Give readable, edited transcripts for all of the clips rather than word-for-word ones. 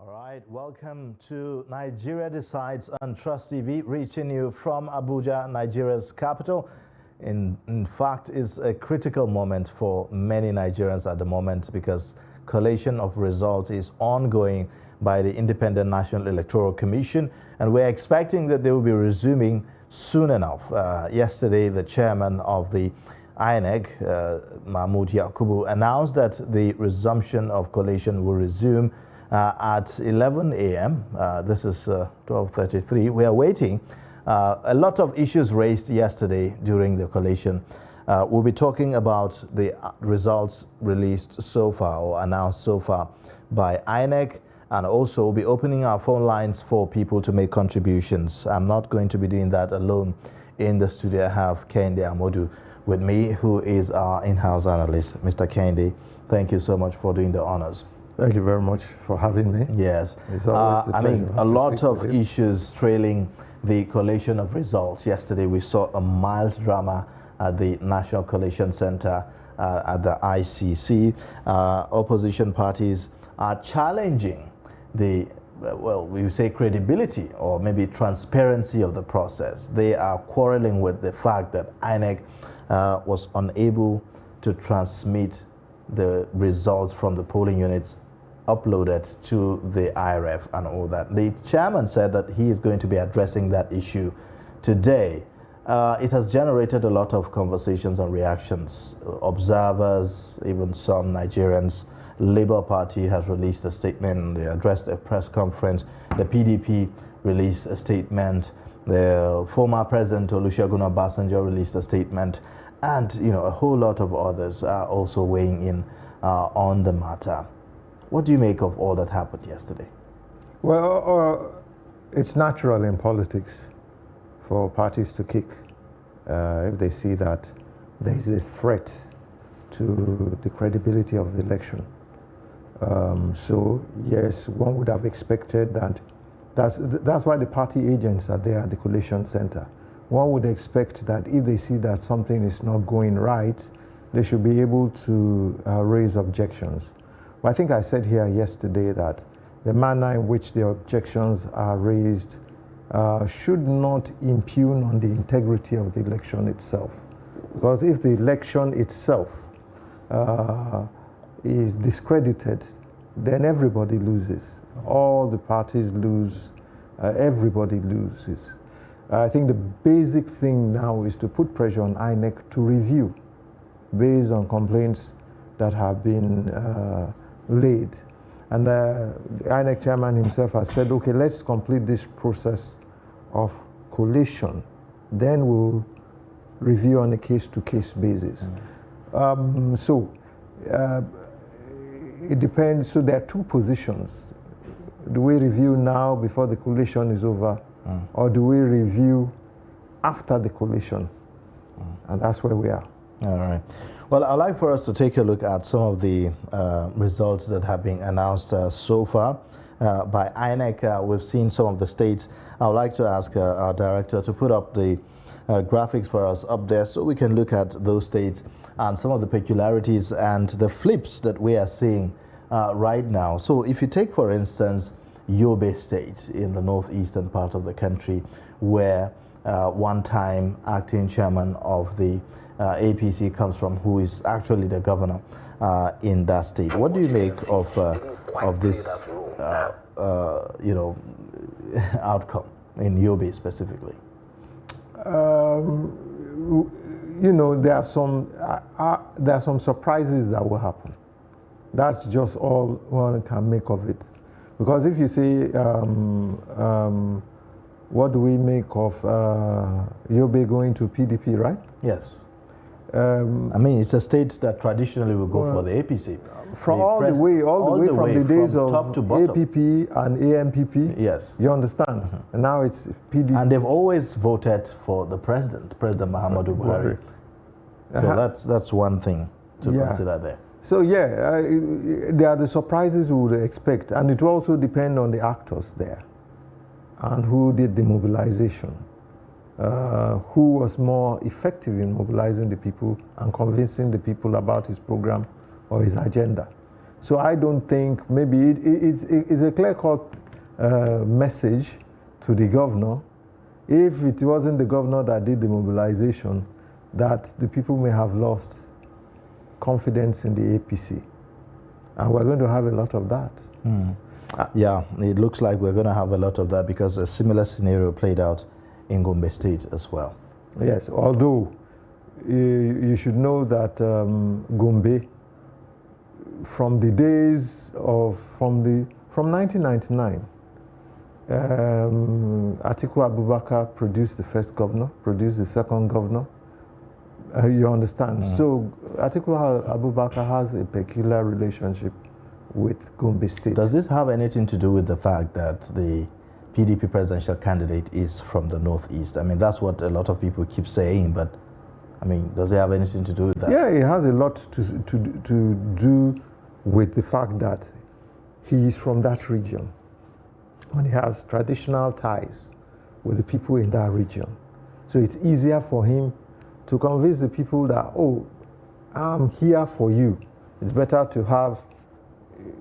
right, welcome to Nigeria Decides on Trust TV, reaching you from Abuja, Nigeria's capital. In fact, it's a critical moment for many Nigerians at the moment because collation of results is ongoing by the Independent National Electoral Commission, and we're expecting that they will be resuming soon enough. Yesterday, the chairman of the INEC, Mahmood Yakubu, announced that the resumption of collation will resume at 11 a.m. This is 12:33. We are waiting. A lot of issues raised yesterday during the collation. We'll be talking about the results released so far or announced so far by INEC, and also we'll be opening our phone lines for people to make contributions. I'm not going to be doing that alone. In the studio, I have Kehinde Amodu with me, who is our in-house analyst. Mr. Kehinde, thank you so much for doing the honors. Thank you very much for having me. Yes. It's always I mean, a lot of issues trailing the collation of results. Yesterday, we saw a mild drama at the National Collation Center at the ICC. Opposition parties are challenging the, well, we say credibility or maybe transparency of the process. They are quarreling with the fact that INEC was unable to transmit the results from the polling units uploaded to the IRF and all that. The chairman said that he is going to be addressing that issue today. It has generated a lot of conversations and reactions. Observers, even some Nigerians. Labour Party has released a statement. They addressed a press conference. The PDP released a statement. The former President Olusegun Obasanjo released a statement. And, you know, a whole lot of others are also weighing in on the matter. What do you make of all that happened yesterday? Well, it's natural in politics for parties to kick if they see that there is a threat to the credibility of the election. So, yes, one would have expected that. That's why the party agents are there at the collation center. One would expect that if they see that something is not going right, they should be able to raise objections. But I think I said here yesterday that the manner in which the objections are raised should not impugn on the integrity of the election itself. Because if the election itself is discredited, then everybody loses. All the parties lose, everybody loses. I think the basic thing now is to put pressure on INEC to review based on complaints that have been laid. And the INEC chairman himself has said, okay, let's complete this process of collation. Then we'll review on a case-to-case basis. It depends. So there are two positions. Do we review now before the collation is over? Or do we review after the collation? And that's where we are. All right. Well, I'd like for us to take a look at some of the results that have been announced so far by INEC. We've seen some of the states. I would like to ask our director to put up the graphics for us up there so we can look at those states and some of the peculiarities and the flips that we are seeing right now. So if you take, for instance, Yobe State in the northeastern part of the country, where one-time acting chairman of the APC comes from, who is actually the governor in that state. What do you make of this, you know, outcome in Yobe specifically? You know, there are some surprises that will happen. That's just all one can make of it. Because if you say, what do we make of Yobe going to PDP, right? Yes. I mean, it's a state that traditionally will go for the APC. From all the way from the days of APP and AMPP. Yes. You understand? And now it's PDP. And they've always voted for the President Muhammadu Buhari. So that's one thing to consider there. So yeah, there are the surprises we would expect, and it will also depend on the actors there and who did the mobilization, who was more effective in mobilizing the people and convincing the people about his program or his agenda. So I don't think maybe it's a clear-cut message to the governor. If it wasn't the governor that did the mobilization, that the people may have lost confidence in the APC. And we're going to have a lot of that. Yeah, it looks like we're going to have a lot of that because a similar scenario played out in Gombe State as well. Yes, although you should know that Gombe, from the days of, from 1999, Atiku Abubakar produced the first governor, produced the second governor. You understand? So Atiku Abubakar has a peculiar relationship with Gombe State. Does this have anything to do with the fact that the PDP presidential candidate is from the Northeast? I mean, that's what a lot of people keep saying, but I mean, does it have anything to do with that? Yeah, it has a lot to do with the fact that he is from that region. And he has traditional ties with the people in that region. So it's easier for him to convince the people that, oh, I'm here for you. It's better to have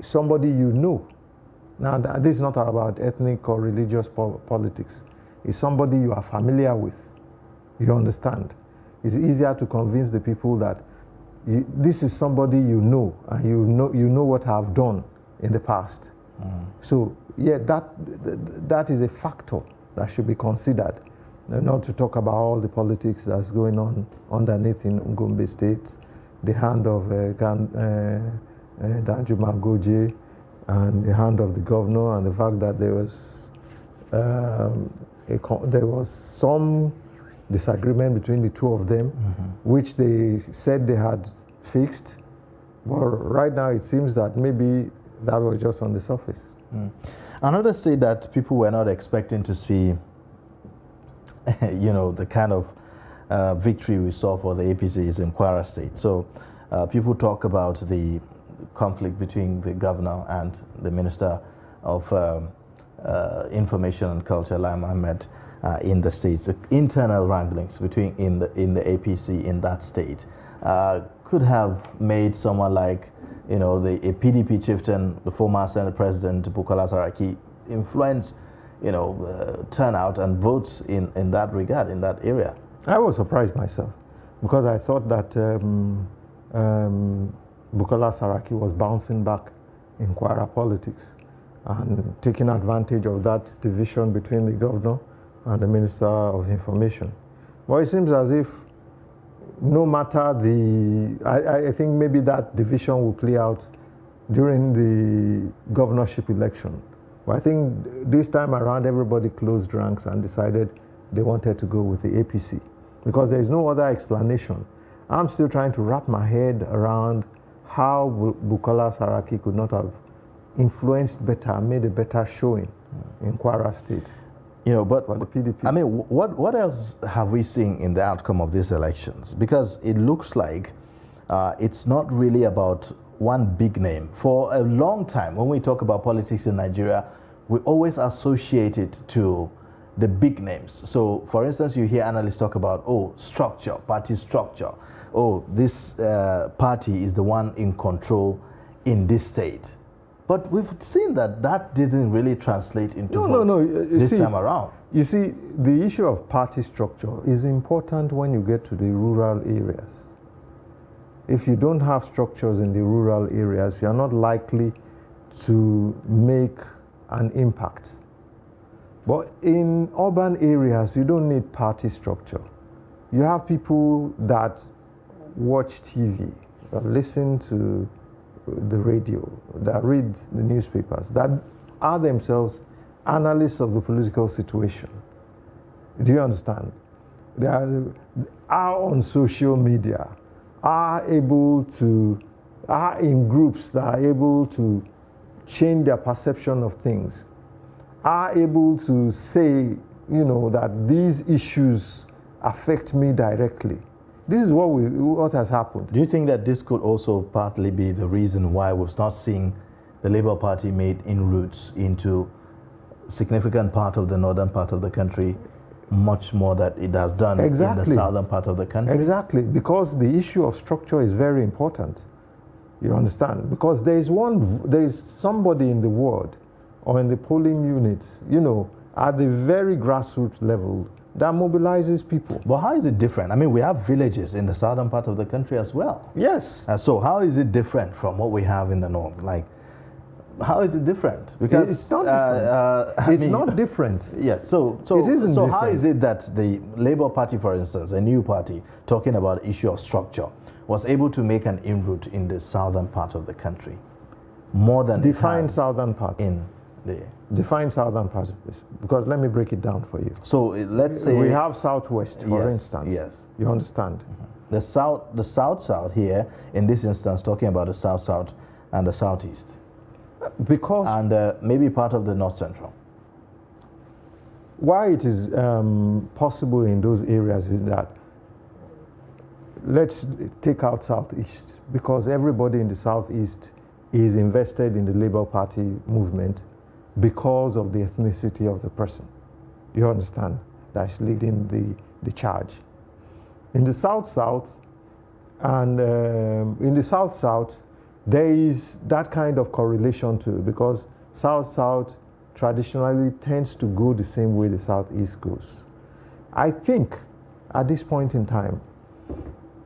somebody you know. Now, this is not about ethnic or religious politics. It's somebody you are familiar with. You understand? It's easier to convince the people that this is somebody you know, and you know what I've done in the past. So, yeah, that is a factor that should be considered. Not to talk about all the politics that's going on underneath in Gombe State, the hand of Danjuma Goje, and the hand of the governor, and the fact that there was some disagreement between the two of them, which they said they had fixed. But right now it seems that maybe that was just on the surface. Another state that people were not expecting to see, you know, the kind of victory we saw for the APC is in Kwara State. So people talk about the conflict between the governor and the Minister of Information and Culture, Lai Mohammed, in the states. The internal wranglings between in the APC in that state could have made someone like, you know, a PDP chieftain, the former Senate President Bukola Saraki, influence, you know, turnout and votes in that regard, in that area. I was surprised myself because I thought that Bukola Saraki was bouncing back in Kwara politics and taking advantage of that division between the governor and the Minister of Information. But it seems as if no matter I think maybe that division will play out during the governorship election. But I think this time around everybody closed ranks and decided they wanted to go with the APC because there is no other explanation. I'm still trying to wrap my head around how Bukola Saraki could not have influenced better, made a better showing in Kwara State. You know, but for the PDP. I mean, what else have we seen in the outcome of these elections? Because it looks like it's not really about one big name. For a long time, when we talk about politics in Nigeria, we always associate it to the big names. So, for instance, you hear analysts talk about, oh, structure, party structure. Oh, this party is the one in control in this state. But we've seen that didn't really translate into votes this time around. You see, the issue of party structure is important when you get to the rural areas. If you don't have structures in the rural areas, you're not likely to make an impact. But in urban areas, you don't need party structure. You have people that watch TV, that listen to the radio, that read the newspapers, that are themselves analysts of the political situation. Do you understand? They are on social media, are in groups that are able to change their perception of things, are able to say, you know, that these issues affect me directly. This is what has happened. Do you think that this could also partly be the reason why we've not seen the Labour Party made inroads into significant part of the northern part of the country much more than it has done in the southern part of the country? Exactly, because the issue of structure is very important. You understand? Because there is somebody in the ward or in the polling unit, at the very grassroots level that mobilizes people. But how is it different? I mean, we have villages in the southern part of the country as well. Yes. So how is it different from what we have in the north? Like, how is it different? Because it's not different. It's not different. Yes. So it isn't so different. How is it that the Labour Party, for instance, a new party, talking about issue of structure, was able to make an inroad in the southern part of the country more than define southern part in the define southern part of this, because let me break it down for you. So let's say we have southwest, for instance. Yes. You understand? The south here in this instance, talking about the south and the southeast. Because and maybe part of the north central. Why it is possible in those areas is that, let's take out southeast, because everybody in the southeast is invested in the Labour Party movement because of the ethnicity of the person. You understand? That's leading the charge. In the south-south and in the south-south, there is that kind of correlation too, because south-south traditionally tends to go the same way the southeast goes. I think at this point in time,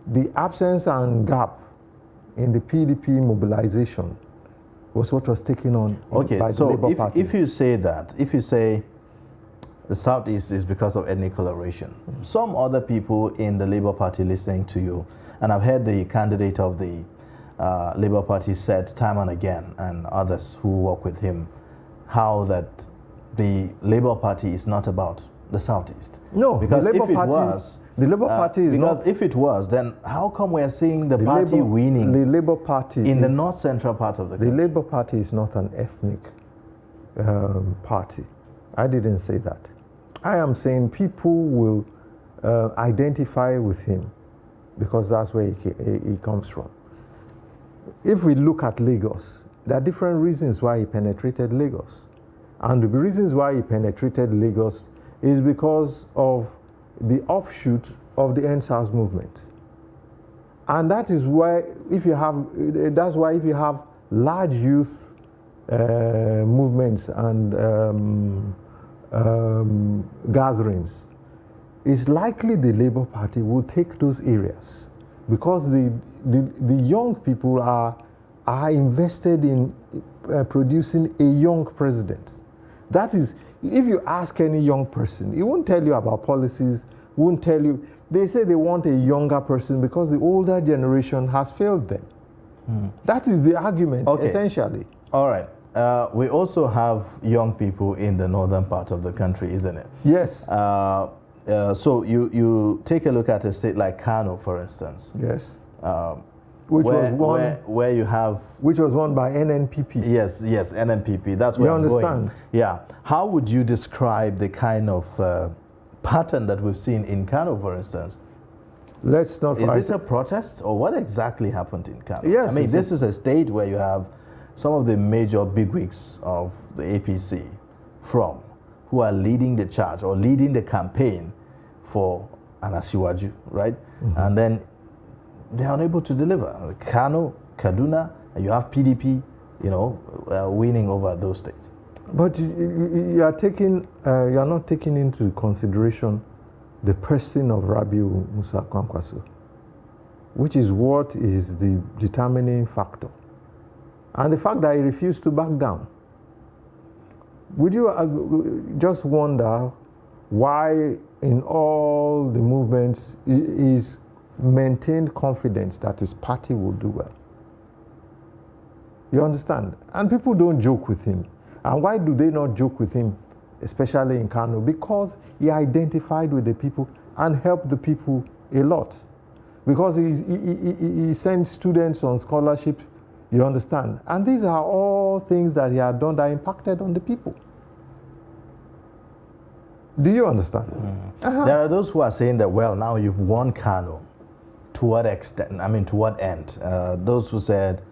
the absence and gap in the PDP mobilization was what was taken on by the Labour Party. If you say that, if you say the southeast is because of ethnic coloration, some other people in the Labour Party listening to you, and I've heard the candidate of the Labour Party said time and again, and others who work with him, how that the Labour Party is not about the southeast. No, because the Labour if it Party, was, the Labour Party is because not. If it was, then how come we are seeing the party winning? The Labour Party in the north central part of the country. The Labour Party is not an ethnic party. I didn't say that. I am saying people will identify with him because that's where he comes from. If we look at Lagos, there are different reasons why he penetrated Lagos. And the reasons why he penetrated Lagos is because of the offshoot of the EndSARS movement. And that is why if you have large youth movements and gatherings, it's likely the Labour Party will take those areas because the young people are invested in producing a young president. That is, if you ask any young person, he won't tell you about policies, won't tell you. They say they want a younger person because the older generation has failed them. That is the argument, essentially. All right. We also have young people in the northern part of the country, isn't it? Yes. So you take a look at a state like Kano, for instance. Yes. Which was won by NNPP. Yes, NNPP. That's where I'm going. Yeah. How would you describe the kind of pattern that we've seen in Kano, for instance? Let's not. Is this a protest, or what exactly happened in Kano? Yes. I mean, this is a state where you have some of the major bigwigs of the APC who are leading the charge or leading the campaign for an Asiwaju, right? Mm-hmm. And then they are unable to deliver. Kano, Kaduna, and you have PDP, winning over those states. But you are not taking into consideration the person of Rabiu Musa Kwankwaso, which is what is the determining factor. And the fact that he refused to back down. Would you just wonder why in all the movements is maintained confidence that his party will do well? You understand? And people don't joke with him. And why do they not joke with him, especially in Kano? Because he identified with the people and helped the people a lot. Because he sent students on scholarship, you understand? And these are all things that he had done that impacted on the people. Do you understand? There are those who are saying that, well, now you've won Kano. To what extent? I mean, to what end? Those who said,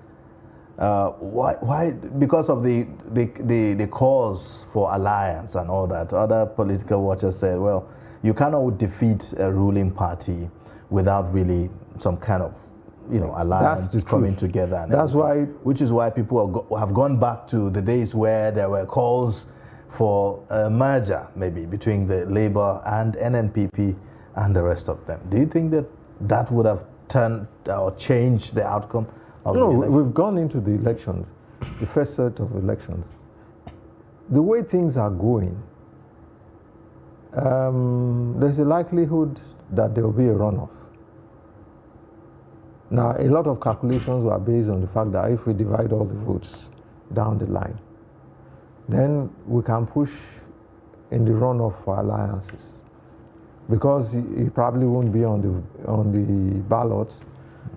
why? Because of the cause for alliance and all that. Other political watchers said, well, you cannot defeat a ruling party without really some kind of alliance coming together. And that's why, which is why people have gone back to the days where there were calls for a merger, maybe between the Labour and NNPP and the rest of them. Do you think that would have turned or changed the outcome of the election? We've gone into the elections, the first set of elections. The way things are going, there's a likelihood that there will be a runoff. Now, a lot of calculations were based on the fact that if we divide all the votes down the line, then we can push in the runoff for alliances, because you probably won't be on the ballot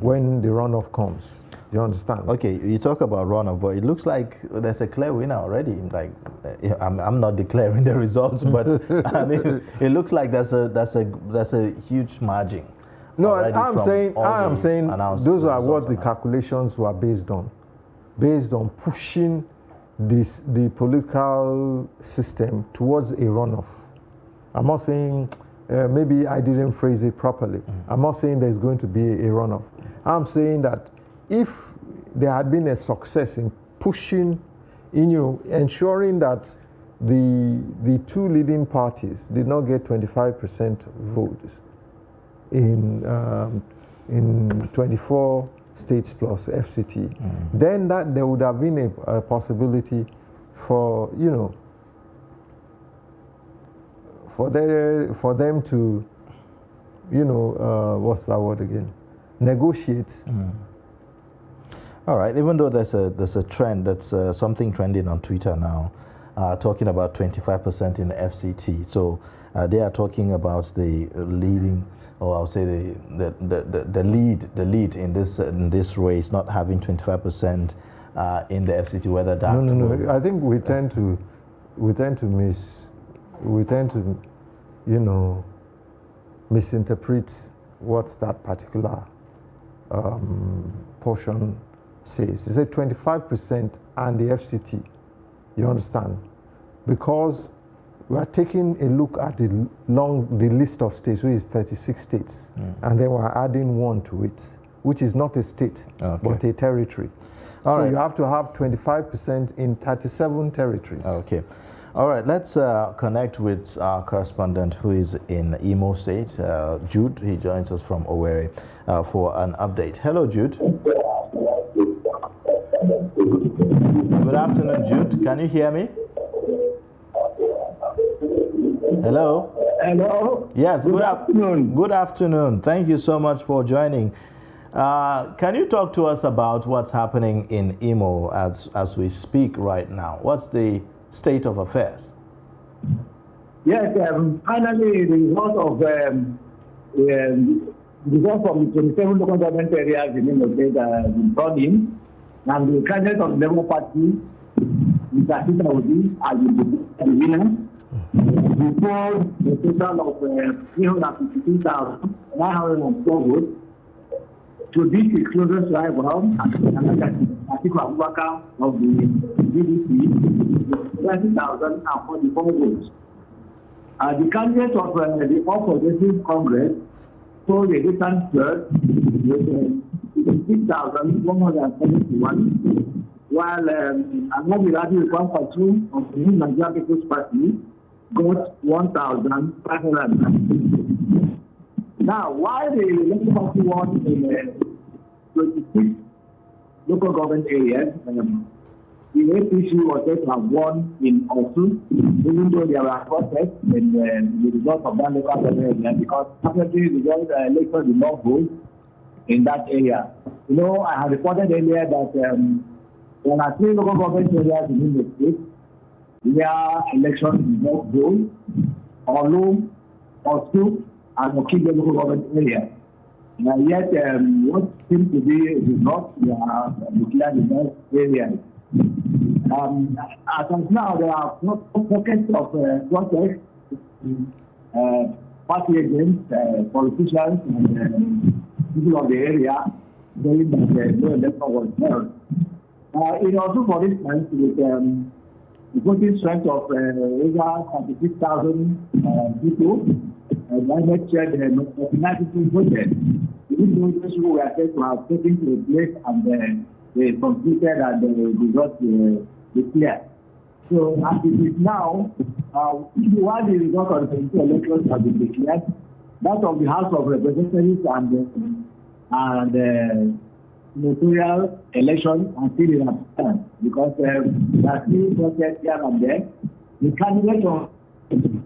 when the runoff comes. You understand? Okay, you talk about runoff, but it looks like there's a clear winner already. Like, I'm not declaring the results, but I mean, it looks like there's a huge margin. No, I'm saying those are what the calculations were based on pushing the political system towards a runoff. I'm not saying maybe I didn't phrase it properly. I'm not saying there's going to be a runoff. I'm saying that if there had been a success in pushing, ensuring that the two leading parties did not get 25% votes in 24 states plus FCT, then that there would have been a possibility for for them to what's that word again, negotiate. All right. Even though there's a trend, that's something trending on Twitter now, talking about 25% in the FCT. So they are talking about the leading, or I'll say the lead in this race, not having 25% in the FCT. Whether that no. I think we tend to misinterpret what that particular portion says. It's a 25% and the FCT. You understand? Because we are taking a look at the list of states, which is 36 states, and then we're adding one to it, which is not a state, but a territory. So you have to have 25% in 37 territories. Okay. All right, let's connect with our correspondent who is in Imo State, Jude. He joins us from Owerri for an update. Hello, Jude. Good afternoon, Jude. Can you hear me? Hello? Hello? Yes, good afternoon. Good afternoon. Thank you so much for joining. Can you talk to us about what's happening in Imo as we speak right now? What's the state of affairs? Yes, finally the result of results from the 27 local government areas in Imo State has been brought in, and the candidate of the Labour Party, Mr. Peter Obi, has been the winner. Before the total of 352,904 votes, to beat his closest rival, Atiku Abubakar of the BDP, 20,044 votes. The candidate of the All Progressive Congress told a distant third with 6,171, while Ahmad Rabi Kwakwachu of the New Nigeria People's Party got 1,590. Now, while the Labour Party won in 26 local government areas, the APC was said to have won in Osun, even though there were protests in the result of that local government area, because apparently the election did not vote in that area. I have reported earlier that there are 3 local government areas in the state where elections did not vote, Olu, Osun, and Okigwe local government area. Yet, what seems to be the north, we are declared the best areas. As of now, there are pockets of protests, party agents, politicians, and people of the area saying that no election was held. In also, for instance, with the voting strength of over 36,000 people, I said 99 people voted. those who were said to have taken to the place and they completed and they got declared. So as it is now, while the result of the elections have been declared, that of the House of Representatives and senatorial elections are still in absence because there are still protests here and there. The candidate of in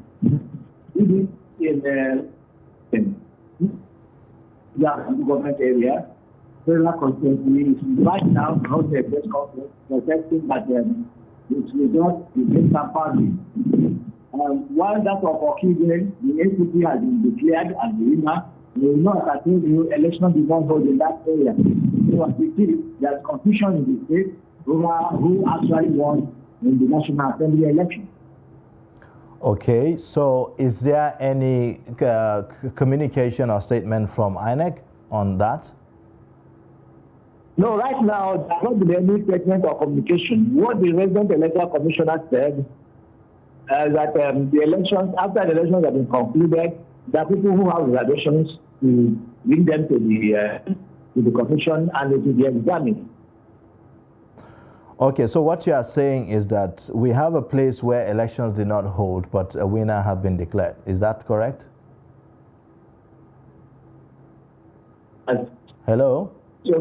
the government area, federal constituency is right now held a press conference protesting that its result is tampered. While that of Okigwe, the ACP has been declared as the winner, we will not ascertain the election did not hold in that area. So as we see, there's confusion in the state over who actually won in the National Assembly election. Okay, so is there any communication or statement from INEC on that? No, right now, there's not been any statement or communication. What the resident electoral commissioner said that the elections, after the elections have been concluded, there are people who have reservations to bring them to the commission and it will be examined. Okay, so what you are saying is that we have a place where elections did not hold, but a winner has been declared. Is that correct? Hello? Yeah,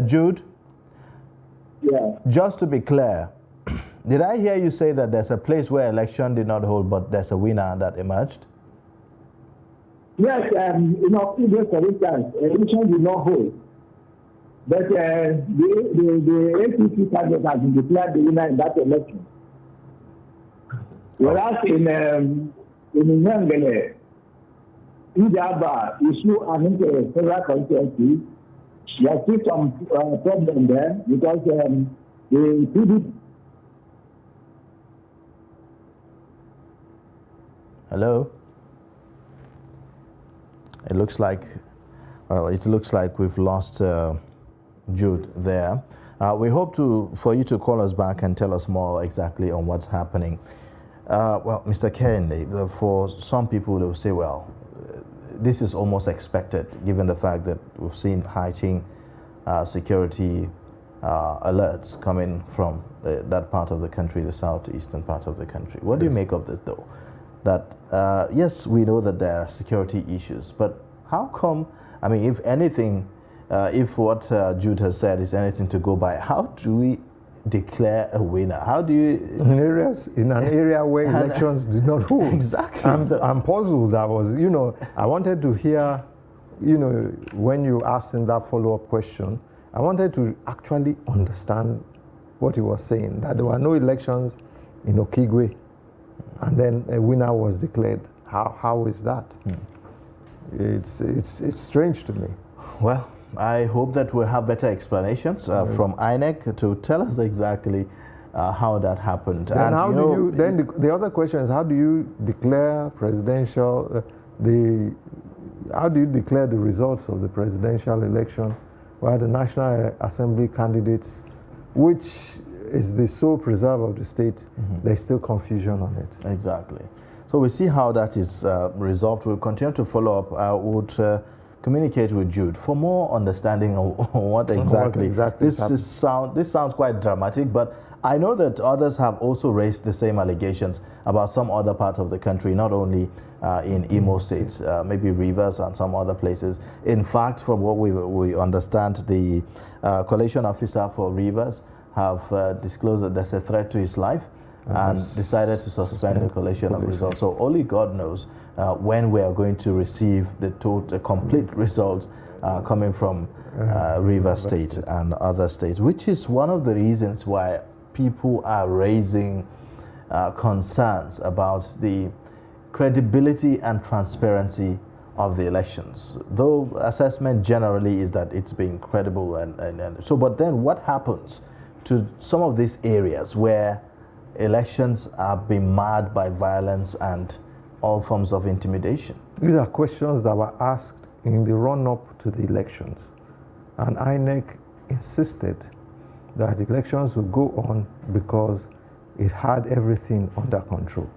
Jude? Yeah. Just to be clear, did I hear you say that there's a place where election did not hold, but there's a winner that emerged? Yes, for instance, election did not hold. But the ACC candidate has been declared the winner in that election. Whereas in Nyangele, Idaba, Isu, and the federal constituency, there are still some problem there because the PDP. Hello? It looks like we've lost Jude there. We hope for you to call us back and tell us more exactly on what's happening. Well, Mr. Kehinde, for some people they will say, well, this is almost expected given the fact that we've seen heightened security alerts coming from that part of the country, the southeastern part of the country. What do you make of this, though? That, yes, we know that there are security issues, but how come, I mean, if anything, if what Jude has said is anything to go by, how do we declare a winner? How do you... In an area where elections did not hold. Exactly. I'm puzzled. I wanted to hear, when you asked him that follow-up question, I wanted to actually understand what he was saying, that there were no elections in Okigwe, and then a winner was declared. How is that? It's strange to me. Well, I hope that we'll have better explanations from INEC to tell us exactly how that happened. Then the other question is, how do you declare presidential how do you declare the results of the presidential election where the National Assembly candidates, which is the sole preserve of the state, there's still confusion on it. Exactly. So we'll see how that is resolved. We'll continue to follow up. I would communicate with Jude for more understanding of what exactly this sounds quite dramatic, but I know that others have also raised the same allegations about some other parts of the country, not only in Imo State, maybe Rivers and some other places. In fact, from what we understand, the collation officer for Rivers have disclosed that there's a threat to his life and decided to suspend the collation of results. So only God knows when we are going to receive the complete results coming from Rivers State and other states, which is one of the reasons why people are raising concerns about the credibility and transparency of the elections. Though assessment generally is that it's been credible and so, but then what happens to some of these areas where elections are being marred by violence and all forms of intimidation? These are questions that were asked in the run-up to the elections, and INEC insisted that the elections would go on because it had everything under control.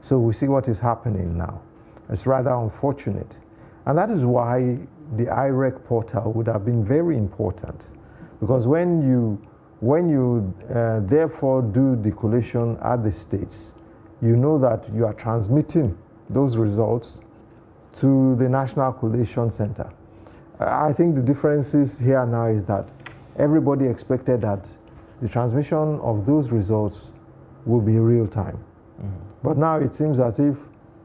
So we see what is happening now. It's rather unfortunate. And that is why the IREC portal would have been very important, because when you therefore do the collation at the states, you know that you are transmitting those results to the National Collation Center. I think the differences here now is that everybody expected that the transmission of those results will be real time. But now it seems as if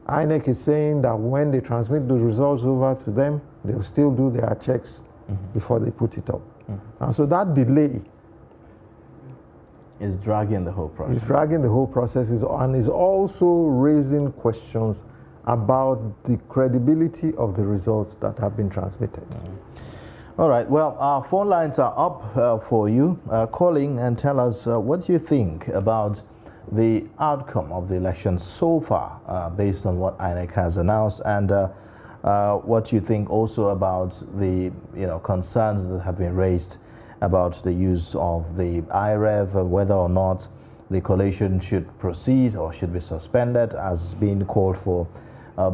INEC is saying that when they transmit the results over to them, they'll still do their checks before they put it up. And so that delay is dragging the whole process. It's dragging the whole process and is also raising questions about the credibility of the results that have been transmitted. All right, well, our phone lines are up for you. Calling and tell us what you think about the outcome of the election so far, based on what INEC has announced, and what you think also about the concerns that have been raised about the use of the IREV, whether or not the collation should proceed or should be suspended, as being called for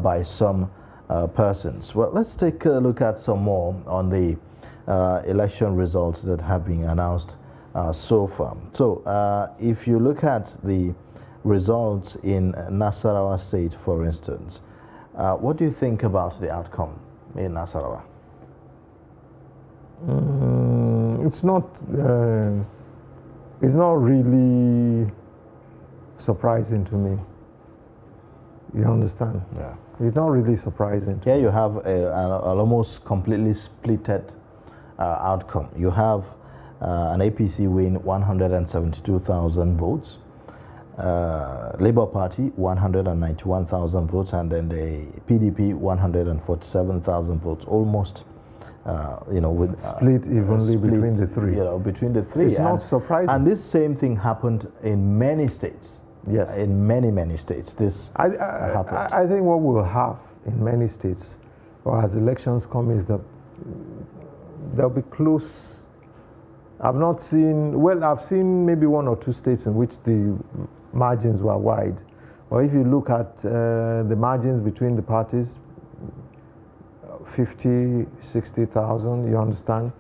by some persons. Well, let's take a look at some more on the election results that have been announced so far. So if you look at the results in Nasarawa State, for instance, what do you think about the outcome in Nasarawa? It's not really surprising to me. You understand? Yeah. It's not really surprising. Here you have an almost completely splitted outcome. You have an APC win 172,000 votes, Labour Party 191,000 votes, and then the PDP 147,000 votes, almost with split evenly between the three. Between the three. It's not surprising. And this same thing happened in many states. Yes. In many states, this happened. I think what we'll have in many states, or as elections come, is that there'll be close. I've seen maybe one or two states in which the margins were wide. Or if you look at the margins between the parties, 50, 60,000, you understand?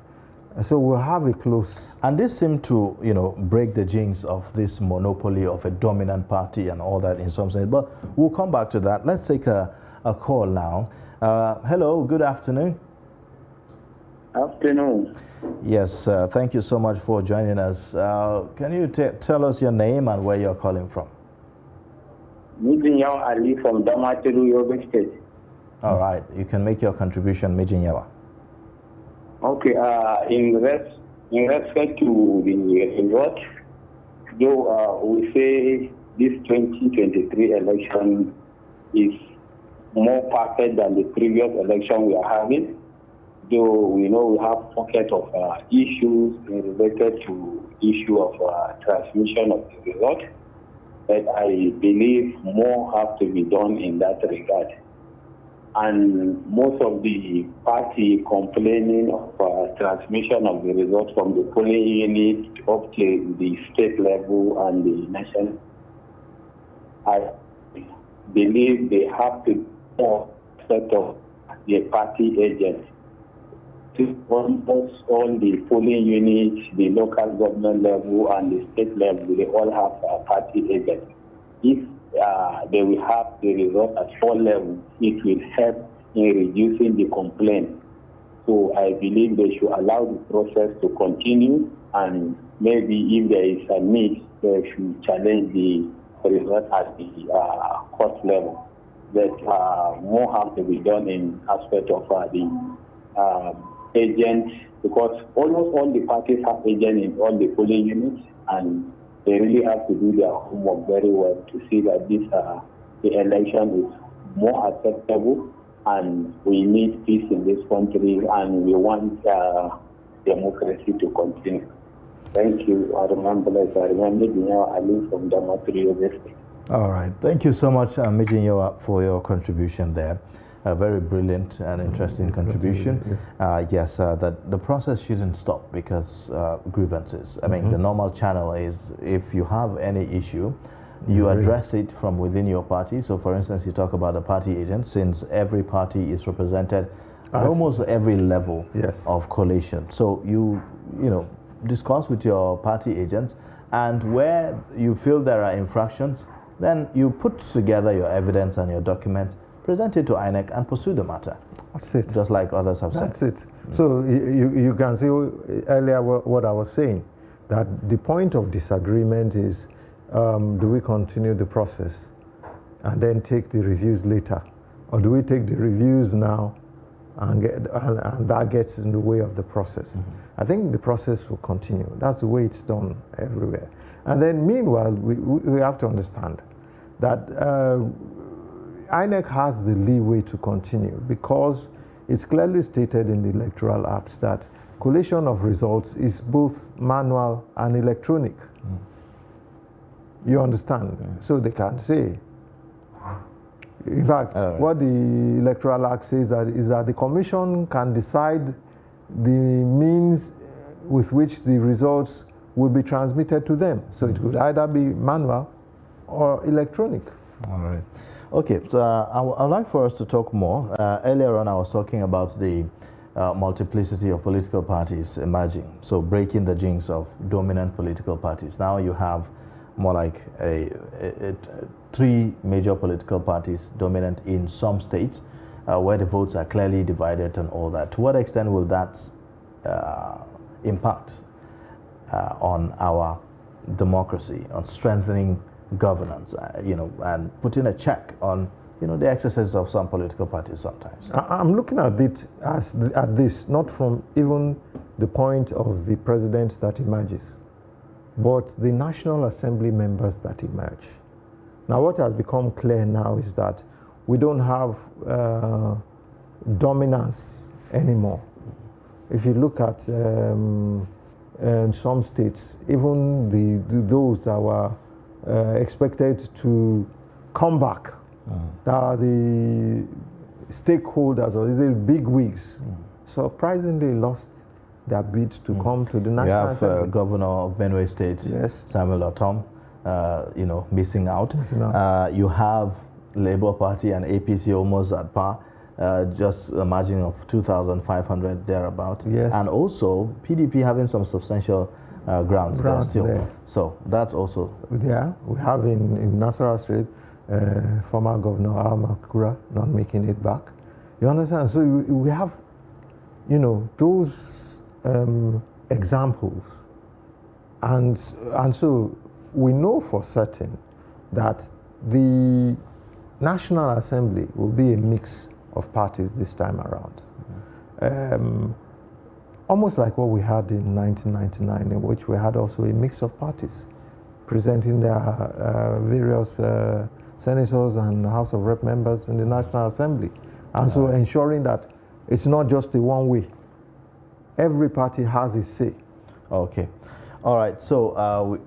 So we'll have a close. And this seemed to, break the jinx of this monopoly of a dominant party and all that in some sense. But we'll come back to that. Let's take a call now. Hello, good afternoon. Afternoon. Yes, thank you so much for joining us. Can you tell us your name and where you're calling from? Mijinyawa Ali from Damaturu, Yobe State. All right, you can make your contribution, Mijinyawa. Okay, in respect to the result, though we say this 2023 election is more perfect than the previous election we are having, though we know we have pocket of issues related to issue of transmission of the result, but I believe more have to be done in that regard. And most of the party complaining of transmission of the results from the polling unit up to the state level and the nation, I believe they have to set up the party agents to almost all the polling units, the local government level and the state level. They all have party agents. If they will have the result at all levels, it will help in reducing the complaint. So I believe they should allow the process to continue, and maybe if there is a need, they should challenge the result at the court level. But more have to be done in aspect of the agents, because almost all the parties have agents in all the polling units, and they really have to do their homework very well to see that this the election is more acceptable, and we need peace in this country, and we want democracy to continue. Thank you. I remember Ali from Damaturu. All right. Thank you so much, Mijinyawa, for your contribution there. A very brilliant and interesting contribution. Yes, that the process shouldn't stop because grievances. I mean, the normal channel is if you have any issue, You address it from within your party. So, for instance, you talk about the party agents, since every party is represented at almost every level of collation. So, you discuss with your party agents, and where you feel there are infractions, then you put together your evidence and your documents, present it to INEC, and pursue the matter. That's it. Just like others have said. That's it. So you can see earlier what I was saying, that the point of disagreement is, do we continue the process and then take the reviews later? Or do we take the reviews now and that gets in the way of the process? I think the process will continue. That's the way it's done everywhere. And then meanwhile, we have to understand that INEC has the leeway to continue, because it's clearly stated in the Electoral Act that collation of results is both manual and electronic. You understand? So they can say, in fact, what the Electoral Act says is that the Commission can decide the means with which the results will be transmitted to them. So it could either be manual or electronic. All right. Okay, so I'd like for us to talk more. Earlier on, I was talking about the multiplicity of political parties emerging, so breaking the jinx of dominant political parties. Now you have more like three major political parties dominant in some states, where the votes are clearly divided and all that. To what extent will that impact on our democracy, on strengthening governance, and putting a check on, the excesses of some political parties sometimes? I'm looking at it at this, not from even the point of the president that emerges, but the National Assembly members that emerge. Now, what has become clear now is that we don't have dominance anymore. If you look at in some states, even those that were expected to come back, that are the stakeholders or the big wigs, surprisingly lost their bid to come to the National Assembly. You have Governor of Benue State, Samuel Ortom, missing out. You have Labour Party and APC almost at par, just a margin of 2,500 thereabout. And also PDP having some substantial grounds there still. So that's also. Yeah, we have in Nasarawa State, former Governor Al Makura not making it back. You understand? So we have, those examples, and so we know for certain that the National Assembly will be a mix of parties this time around. Almost like what we had in 1999, in which we had also a mix of parties presenting their various senators and House of Rep members in the National Assembly. And so ensuring that it's not just a one way. Every party has its say. Okay. All right. So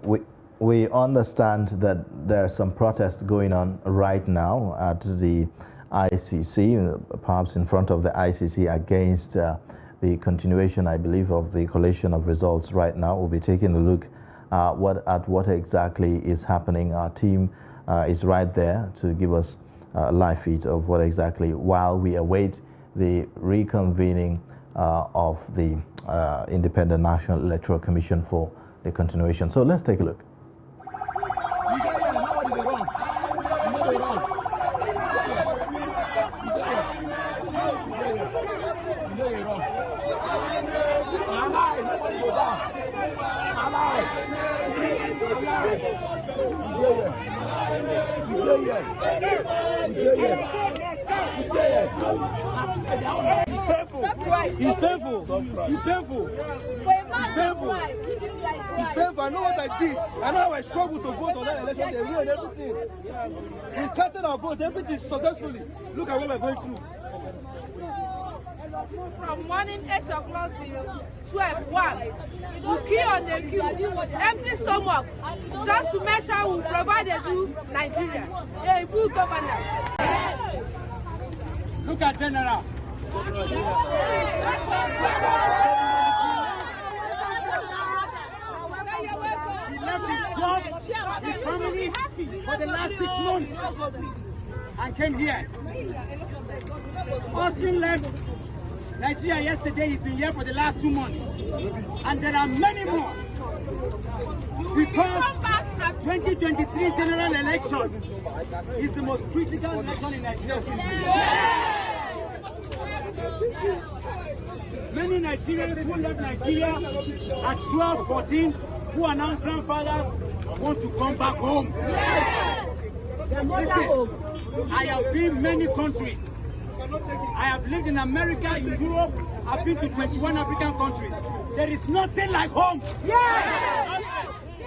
we understand that there are some protests going on right now at the ICC, perhaps in front of the ICC, against the continuation, I believe, of the collation of results right now. We'll be taking a look at what exactly is happening. Our team is right there to give us a live feed of what exactly, while we await the reconvening of the Independent National Electoral Commission for the continuation. So let's take a look. It's painful. It's painful. It's painful. I know what I did. I know how I struggled to vote on that election. They ruined everything. We counted our vote, everything successfully. Look at what we're going through. From morning 8 o'clock till 12:1, we queue on the queue, empty stomach, just to make sure we provide a good Nigeria, a good governance. Look at General. He left his job, his family for the last 6 months and came here. Austin left Nigeria yesterday. He's been here for the last 2 months. And there are many more. Because 2023 general election is the most critical election in Nigeria's history. Many Nigerians who left Nigeria at 12, 14, who are now grandfathers, want to come back home. Listen, I have been many countries. I have lived in America, in Europe. I've been to 21 African countries. There is nothing like home.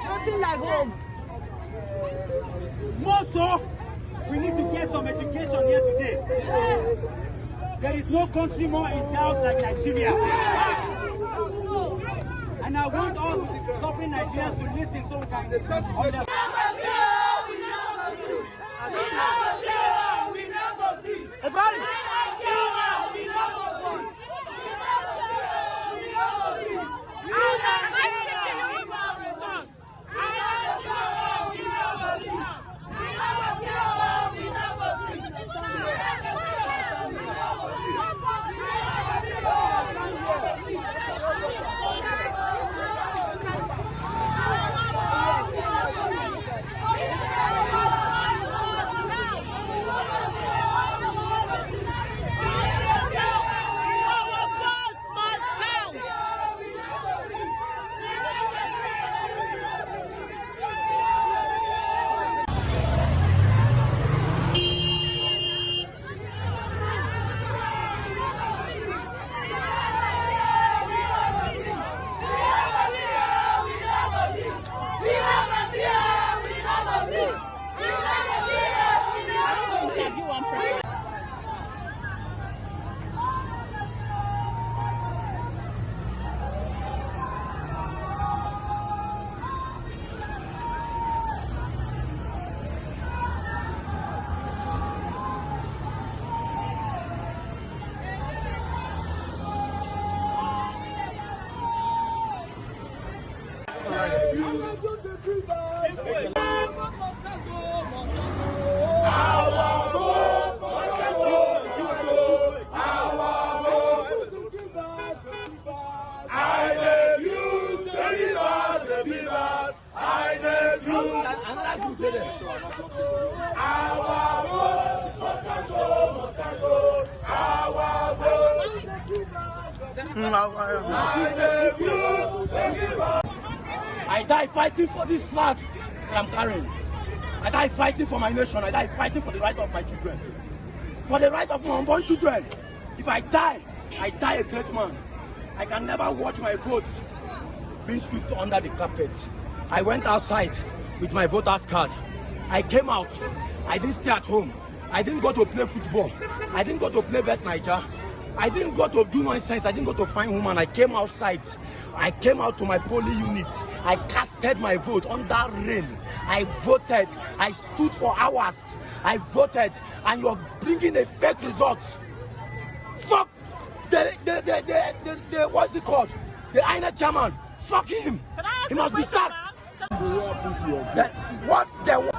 Nothing like home. More so, we need to get some education here today. There is no country more endowed like Nigeria. And I want us suffering Nigerians to listen so we can understand. I die fighting for this flag that I'm carrying. I die fighting for my nation. I die fighting for the right of my children. For the right of my unborn children. If I die a great man. I can never watch my votes being swept under the carpet. I went outside with my voter's card. I came out. I didn't stay at home. I didn't go to play football. I didn't go to play Bet Niger. I didn't go to do nonsense. I didn't go to find woman. I came outside. I came out to my polling unit. I casted my vote under rain. I voted. I stood for hours. I voted. And you're bringing a fake result. Fuck the what's the called? The INEC chairman. Fuck him. He must be sacked. What the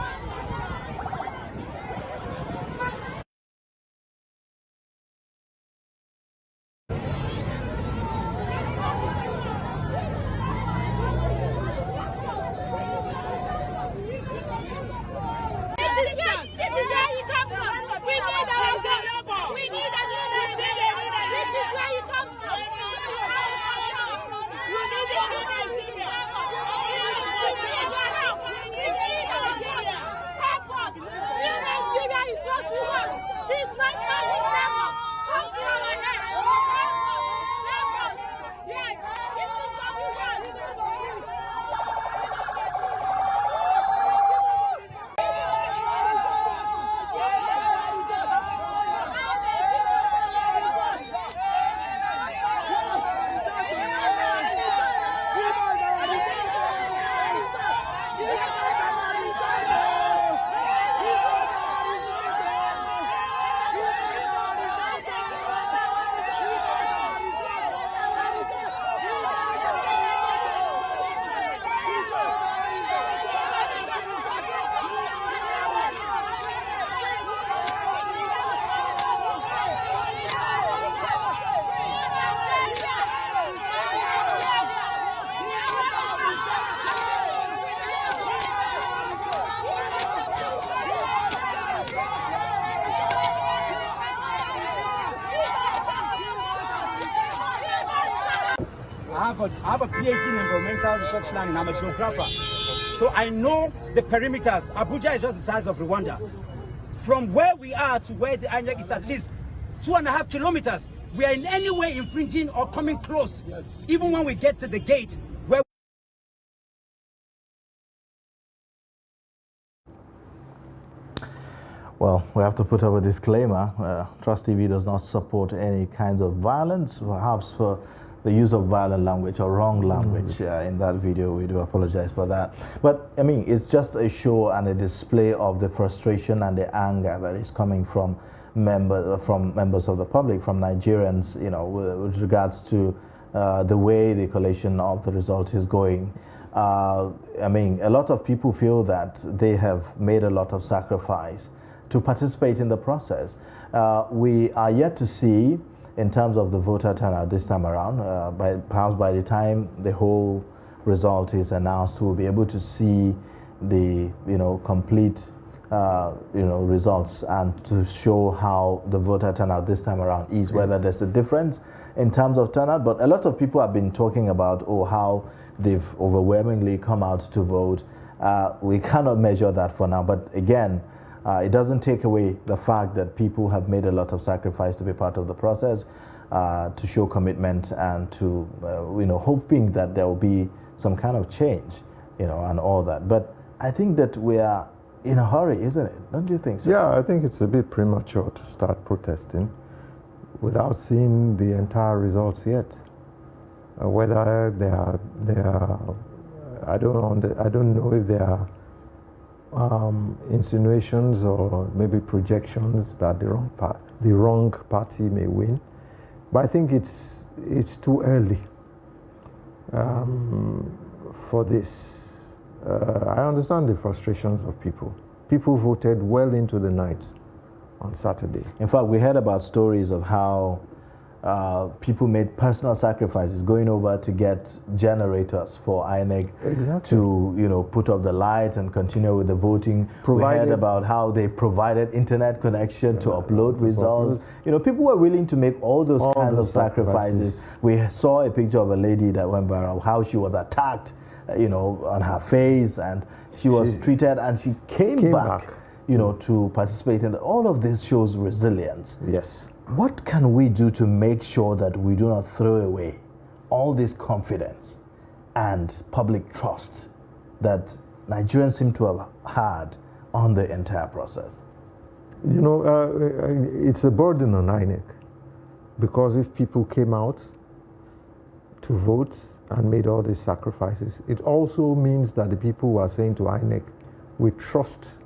have a PhD in environmental resource planning. I'm a geographer. So I know the perimeters. Abuja is just the size of Rwanda. From where we are to where the INEC is at least 2.5 kilometers. We are in any way infringing or coming close. Yes. Even when we get to the gate where Well, we have to put up a disclaimer. Trust TV does not support any kinds of violence, perhaps for the use of violent language or wrong language in that video. We do apologize for that. But, I mean, it's just a show and a display of the frustration and the anger that is coming from members of the public, from Nigerians, you know, with regards to the way the collation of the result is going. I mean, a lot of people feel that they have made a lot of sacrifice to participate in the process. We are yet to see, in terms of the voter turnout this time around, perhaps by the time the whole result is announced, we'll be able to see the complete results and to show how the voter turnout this time around is, whether there's a difference in terms of turnout. But a lot of people have been talking about how they've overwhelmingly come out to vote. We cannot measure that for now, but again, it doesn't take away the fact that people have made a lot of sacrifice to be part of the process, to show commitment and to, hoping that there will be some kind of change, and all that. But I think that we are in a hurry, isn't it? Don't you think so? Yeah, I think it's a bit premature to start protesting without seeing the entire results yet. Whether they are, I don't know if they are insinuations or maybe projections that the wrong party may win, but I think it's too early for this. I understand the frustrations of people. People voted well into the night on Saturday. In fact, we heard about stories of how people made personal sacrifices, going over to get generators for INEC to put up the lights and continue with the voting. We heard about how they provided internet connection to upload results. People were willing to make all those kinds of sacrifices. We saw a picture of a lady that went viral, how she was attacked, on her face, and she was treated, and she came back. To participate in all of this shows resilience. Yes. What can we do to make sure that we do not throw away all this confidence and public trust that Nigerians seem to have had on the entire process? It's a burden on INEC, because if people came out to vote and made all these sacrifices, it also means that the people who are saying to INEC, we trust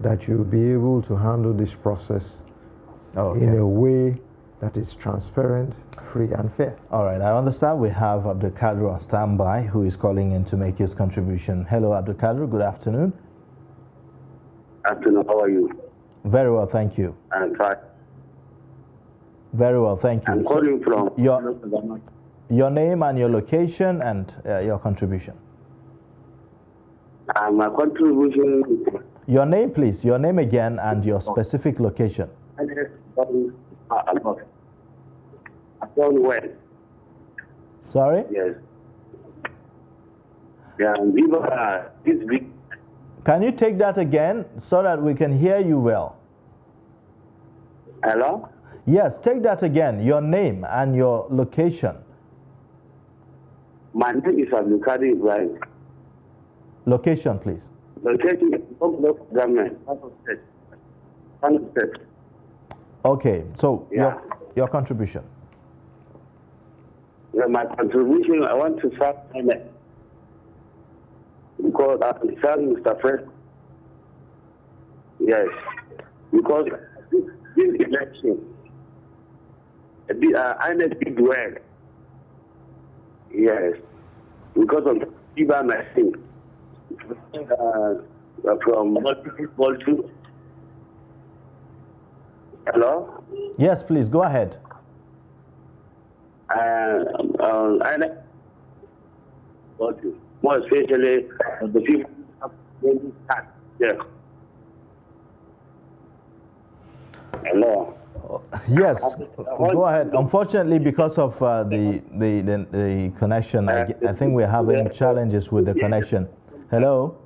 that you'll be able to handle this process in a way that is transparent, free, and fair. All right, I understand we have Abdulkadir on standby, who is calling in to make his contribution. Hello, Abdulkadir, good afternoon. Afternoon, how are you? Very well, thank you. I'm fine. Very well, thank you. I'm calling from... Your name and your location and your contribution. My contribution... Your name, please. Your name again and your specific location. Sorry? Yes. Yeah, this week. Can you take that again so that we can hear you well? Hello? Yes, take that again. Your name and your location. My name is Abdulkadir Ibrahim. Location, please. Location is local government. Okay, so your contribution. Yeah, my contribution, I want to start because I'm starting Mr. Fred. Yes, because this election, I did well. Yes, because of the IBA machine from multiple to. Hello? Yes, please, go ahead. More especially the people yeah. Hello? Yes, go ahead. Unfortunately, because of the connection, I think we're having challenges with the connection. Hello?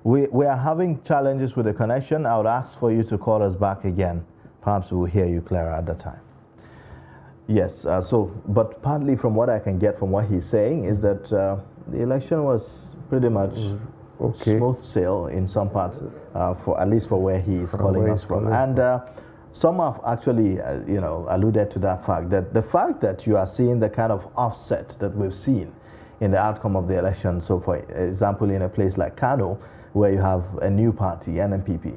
We are having challenges with the connection. I would ask for you to call us back again. Perhaps we'll hear you clearer at the time. Yes, but partly from what I can get from what he's saying is that the election was pretty much smooth sail in some parts, for at least for where he is calling us from. And some have actually, alluded to that fact, that the fact that you are seeing the kind of offset that we've seen in the outcome of the election. So, for example, in a place like Kano, where you have a new party, NNPP,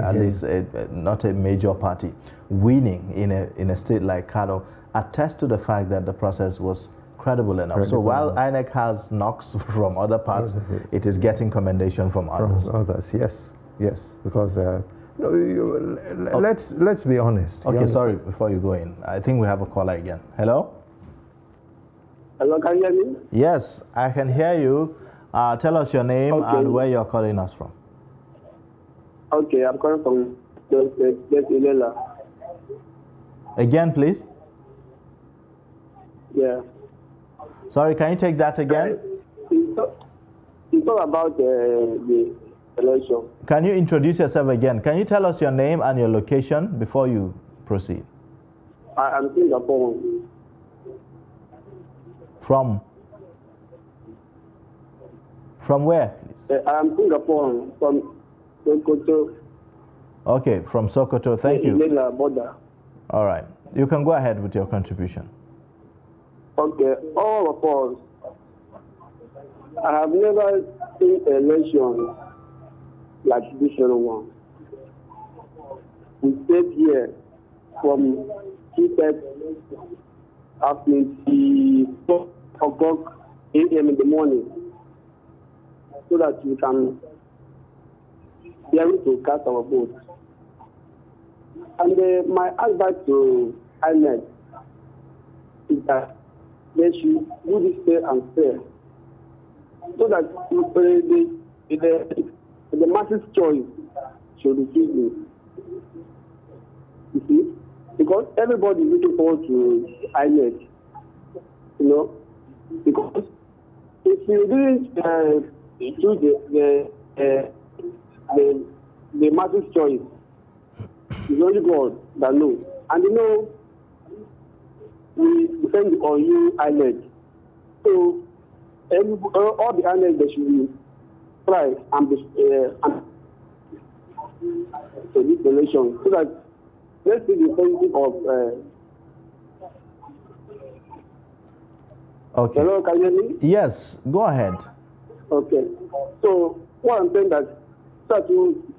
at least not a major party, winning in a state like Kano, attests to the fact that the process was credible enough. So while INEC has knocks from other parts, it is getting commendation from others. Yes, because let's be honest. Okay, sorry, before you go in, I think we have a caller again. Hello? Hello, can you hear me? Yes, I can hear you. Tell us your name and where you're calling us from. Okay, I'm calling from Ilela. Again, please. Yeah. Sorry, can you take that again? It's all about the election. Can you introduce yourself again? Can you tell us your name and your location before you proceed? I'm Singapore. From where, please? I'm Singapore, from Sokoto. Okay, from Sokoto. Thank you. Border. All right. You can go ahead with your contribution. Okay, all of us, I have never seen an election like this one. We stayed here from 2:30 afternoon to 4 o'clock a.m. in the morning, so that we can be able to cast our vote. And my advice to INEC is that they should do this fair and fair, so that the masses' choice should be given. You see, because everybody is looking forward to INEC, because if you didn't do the masses' choice, it's only God that knows. And we depend on you, INEC. So all the INEC, they should be try and to this election, so that let's see the positive of. Okay. Hello, can you hear me? Yes, go ahead. Okay. So what I'm saying that start to.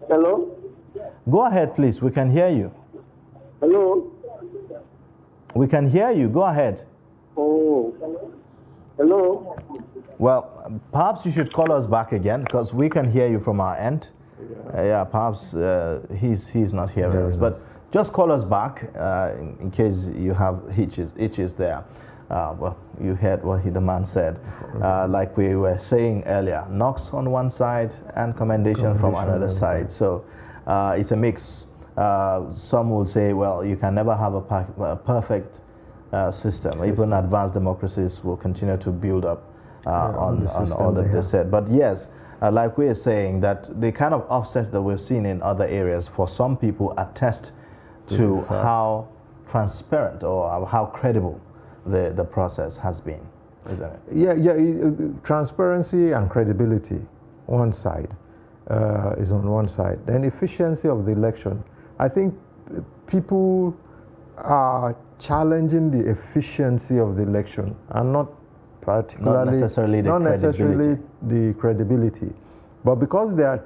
Hello. Go ahead, please. We can hear you. Hello. We can hear you. Go ahead. Oh. Hello. Well, perhaps you should call us back again, because we can hear you from our end. Perhaps he's not hearing us, but just call us back in case you have hitches there. Well, you heard what the man said. Like we were saying earlier, knocks on one side and commendation from another side. So it's a mix. Some will say, well, you can never have a perfect system. Even advanced democracies will continue to build up on all that they said. But yes, like we are saying, that the kind of offset that we've seen in other areas, for some people, attest to how transparent or how credible the process has been, isn't it? Yeah. Transparency and credibility, one side, is on one side. Then efficiency of the election. I think people are challenging the efficiency of the election, and not particularly not necessarily the credibility, but because they are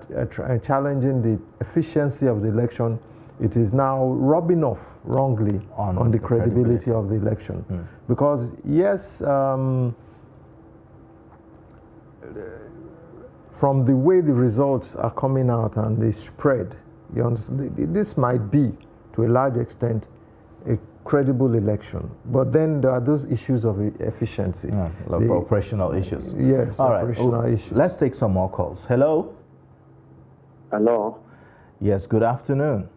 challenging the efficiency of the election, it is now rubbing off wrongly on the credibility of the election. Because yes, from the way the results are coming out and they spread, you understand, this might be to a large extent a credible election, but then there are those issues of efficiency, the operational issues. Yes, all operational right. issues. Let's take some more calls. Hello. Hello. Yes, good afternoon.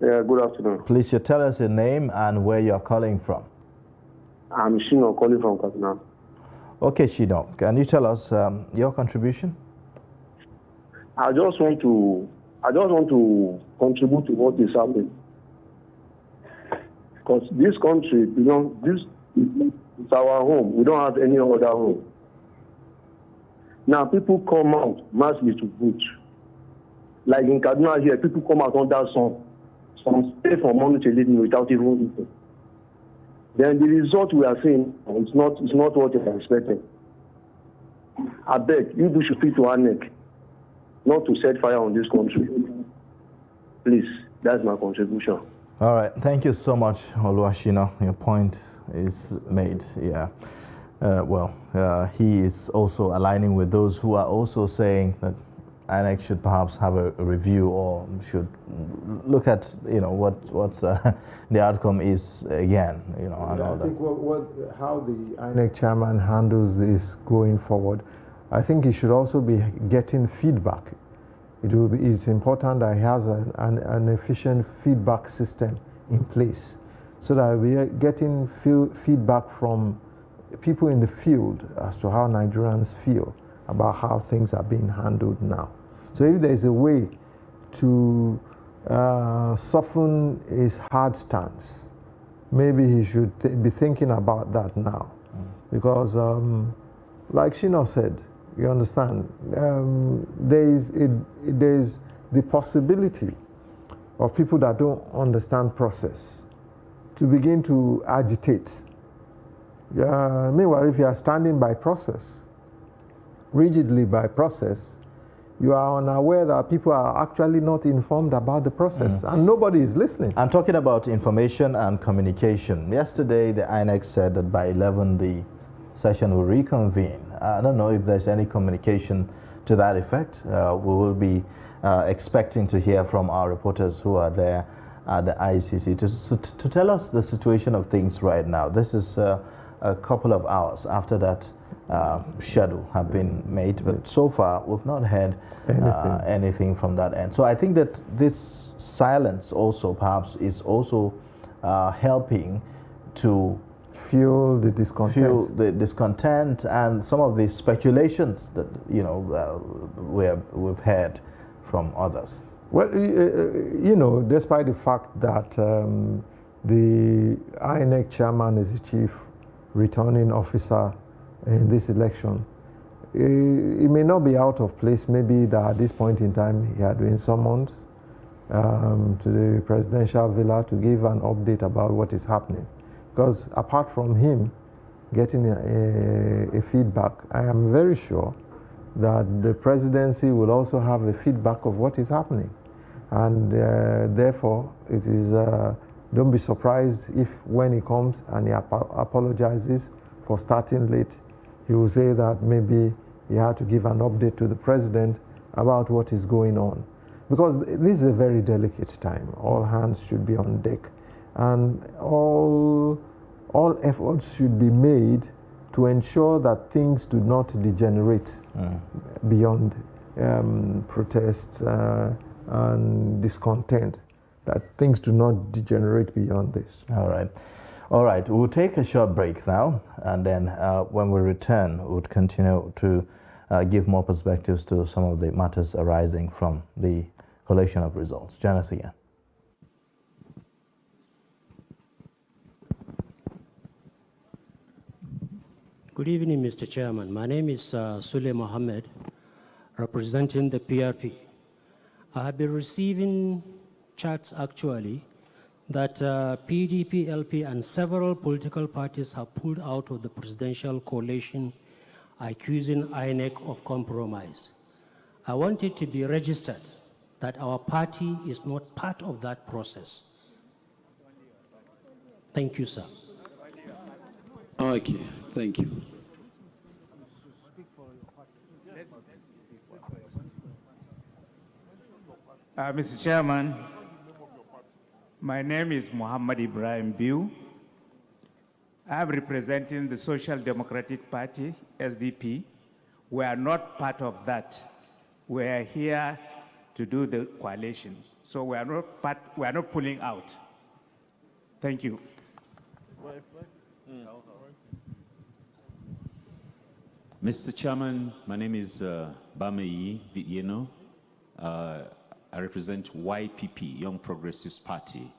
Yeah, good afternoon. Please tell us your name and where you're calling from. I'm Shino calling from Kaduna. Okay, Shino, can you tell us your contribution? I just want to contribute to what is happening. Because this country, this is our home. We don't have any other home. Now people come out massively to vote. Like in Kaduna here, people come out under some stay from morning till evening without even eating. Then the result we are seeing is not what they are expecting. I beg, you should speak to INEC, not to set fire on this country. Please, that's my contribution. All right, thank you so much, Oluwashina. Your point is made. Yeah. He is also aligning with those who are also saying that INEC should perhaps have a review or should look at what the outcome is again. And all I think how the INEC chairman handles this going forward, I think he should also be getting feedback. It's important that he has an efficient feedback system in place, so that we are getting feedback from people in the field as to how Nigerians feel about how things are being handled now. So if there's a way to soften his hard stance, maybe he should be thinking about that now. Because like Shino said, you understand, there's the possibility of people that don't understand process to begin to agitate. Meanwhile, if you are standing by process, rigidly by process, you are unaware that people are actually not informed about the process, and nobody is listening. I'm talking about information and communication. Yesterday, the INEC said that by 11, the session will reconvene. I don't know if there's any communication to that effect. We will be expecting to hear from our reporters who are there at the ICC to tell us the situation of things right now. This is a couple of hours after that schedule have been made, but so far we've not heard anything from that end. So I think that this silence also perhaps is also helping to fuel the discontent, and some of the speculations that we've heard from others. Well, despite the fact that the INEC chairman is the chief returning officer in this election, it may not be out of place. Maybe that at this point in time he had been summoned to the presidential villa to give an update about what is happening. Because apart from him getting a feedback, I am very sure that the presidency will also have a feedback of what is happening. And therefore, it is, don't be surprised if when he comes and he apologizes for starting late, he will say that maybe he had to give an update to the president about what is going on. Because this is a very delicate time. All hands should be on deck. And all efforts should be made to ensure that things do not degenerate beyond protests and discontent, that things do not degenerate beyond this. All right, we'll take a short break now, and then when we return, we'll continue to give more perspectives to some of the matters arising from the collation of results. Join us again. Good evening, Mr. Chairman. My name is Sule Mohammed, representing the PRP. I have been receiving chats actually that PDP, LP, and several political parties have pulled out of the presidential coalition, accusing INEC of compromise. I want it to be registered that our party is not part of that process. Thank you, sir. Okay, thank you. Mr. Chairman, my name is Muhammad Ibrahim Biu. I'm representing the Social Democratic Party, SDP. We are not part of that. We are here to do the coalition. So we are not pulling out. Thank you. Mr. Chairman, my name is Bameyi Vidieno. I represent YPP, Young Progressives Party.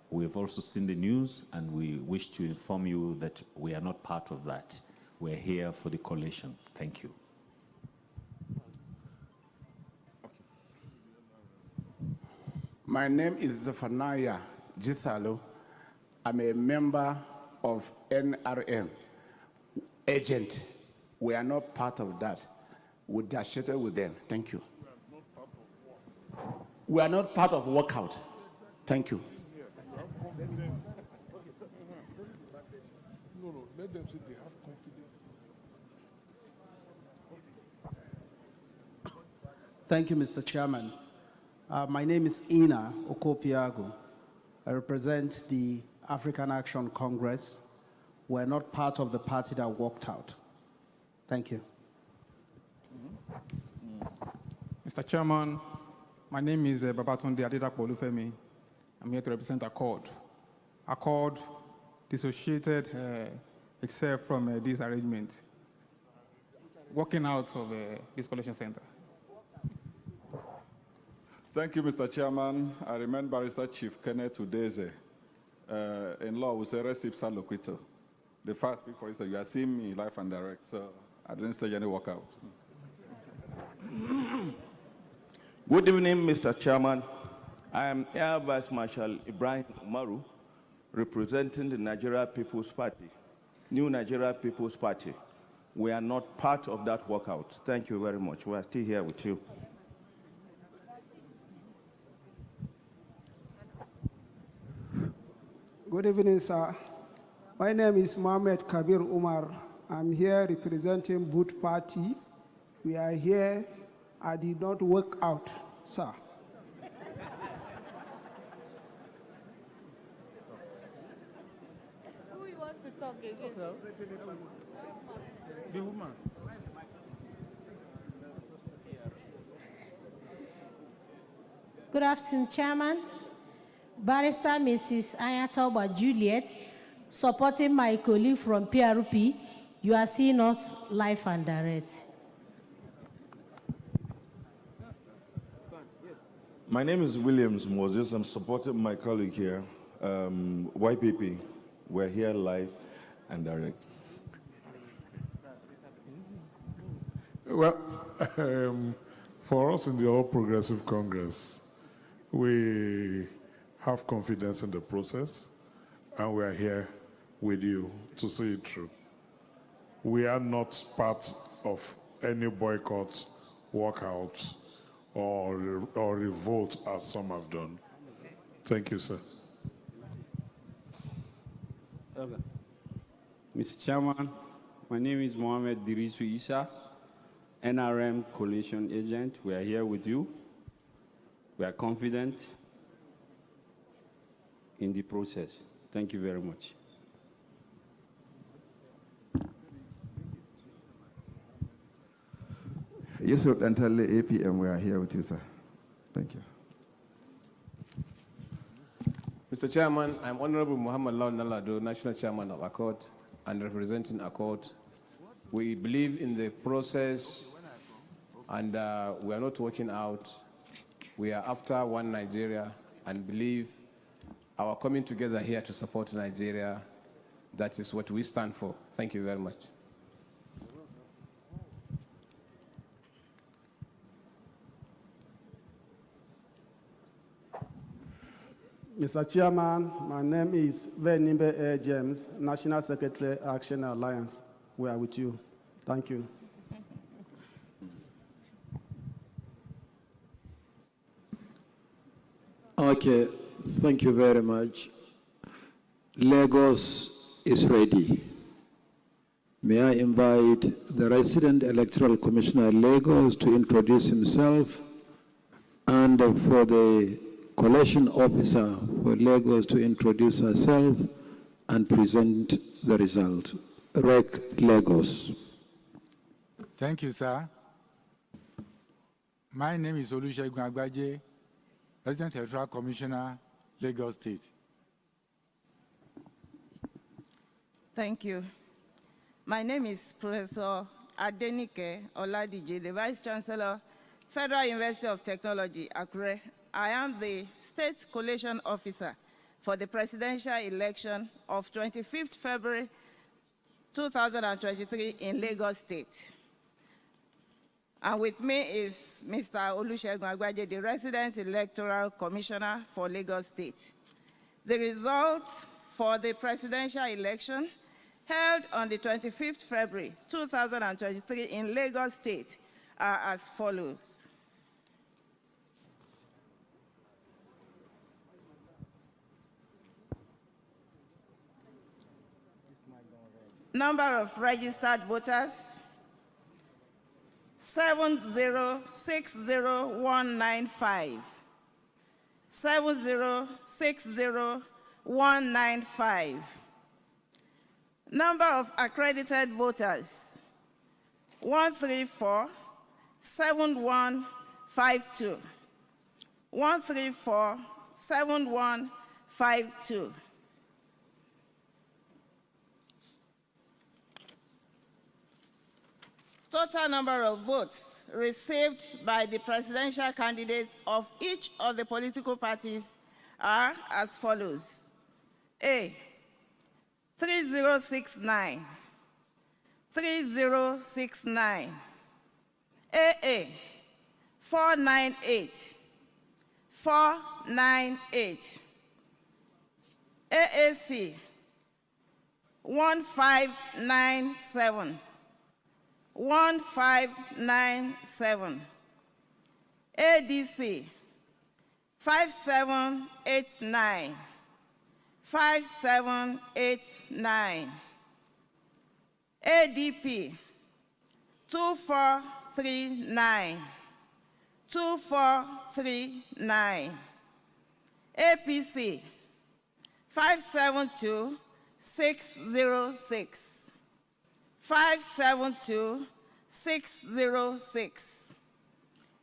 We have also seen the news, and we wish to inform you that we are not part of that. We're here for the coalition. Thank you. My name is Zephaniah Gisalo. I'm a member of NRM agent. We are not part of that. We associated with them. Thank you. We are not part of walkout. Thank you. No, let them say they have confidence. Thank you, Mr. Chairman. My name is Ina Okopiago. I represent the African Action Congress. We're not part of the party that walked out. Thank you. Mr. Chairman, my name is Babatunde Adedapo Olufemi. I'm here to represent Accord. Accord dissociated itself from this arrangement, walking out of this collection center. Thank you, Mr. Chairman. I remain Barrister Chief Kenneth Udeze. In law, we say res ipsa loquitur. The first speak for you, so you are seeing me live and direct, so I didn't stage any walkout. Good evening, Mr. Chairman. I am Air Vice Marshal Ibrahim Umaru, representing the Nigeria People's Party, New Nigeria People's Party. We are not part of that walkout. Thank you very much. We are still here with you. Good evening, sir. My name is Mohamed Kabir Umar. I'm here representing Boot Party. We are here. I did not work out, sir. Who you want to talk again? The woman. Good afternoon, Chairman. Barrister Mrs. Ayatoba Juliet, supporting my colleague from PRP. You are seeing us live and direct. My name is Williams Moses. I'm supporting my colleague here, YPP. We're here live and direct. Well, for us in the All Progressive Congress, we have confidence in the process, and we are here with you to see it through. We are not part of any boycott, walkout, or revolt, as some have done. Thank you, sir. Okay. Mr. Chairman, my name is Mohamed Dirisu Isa, NRM coalition agent. We are here with you. We are confident in the process. Thank you very much. Yusuf Dantale, APM, we are here with you, sir. Thank you. Mr. Chairman, I'm Honorable Muhammad Law Nalado, National Chairman of Accord and representing Accord. We believe in the process and we are not working out. We are after one Nigeria and believe our coming together here to support Nigeria, that is what we stand for. Thank you very much. Mr. Chairman, my name is Venimbe A. James, National Secretary, Action Alliance. We are with you. Thank you. Okay, thank you very much. Lagos is ready. May I invite the resident electoral commissioner Lagos to introduce himself, and for the coalition officer for Lagos to introduce herself and present the result. Rec Lagos. Thank you, sir. My name is Olusegun Agbaje, Resident Electoral Commissioner, Lagos State. Thank you. My name is Professor Adenike Oladije, the Vice Chancellor, Federal University of Technology, Akure. I am the State Collation Officer for the presidential election of 25th February 2023 in Lagos State. And with me is Mr. Olusegun Agbaje, the Resident Electoral Commissioner for Lagos State. The results for the presidential election held on the 25th February 2023 in Lagos State are as follows. Number of registered voters, 7060195. 7060195. Number of accredited voters, 1347152. 1347152. Total number of votes received by the presidential candidates of each of the political parties are as follows. A, 3069. 3069. AA, 498. 498. AAC, 1597. 1597. ADC, 5789. 5789. ADP, 2439. 2439. APC, 572606. 572606.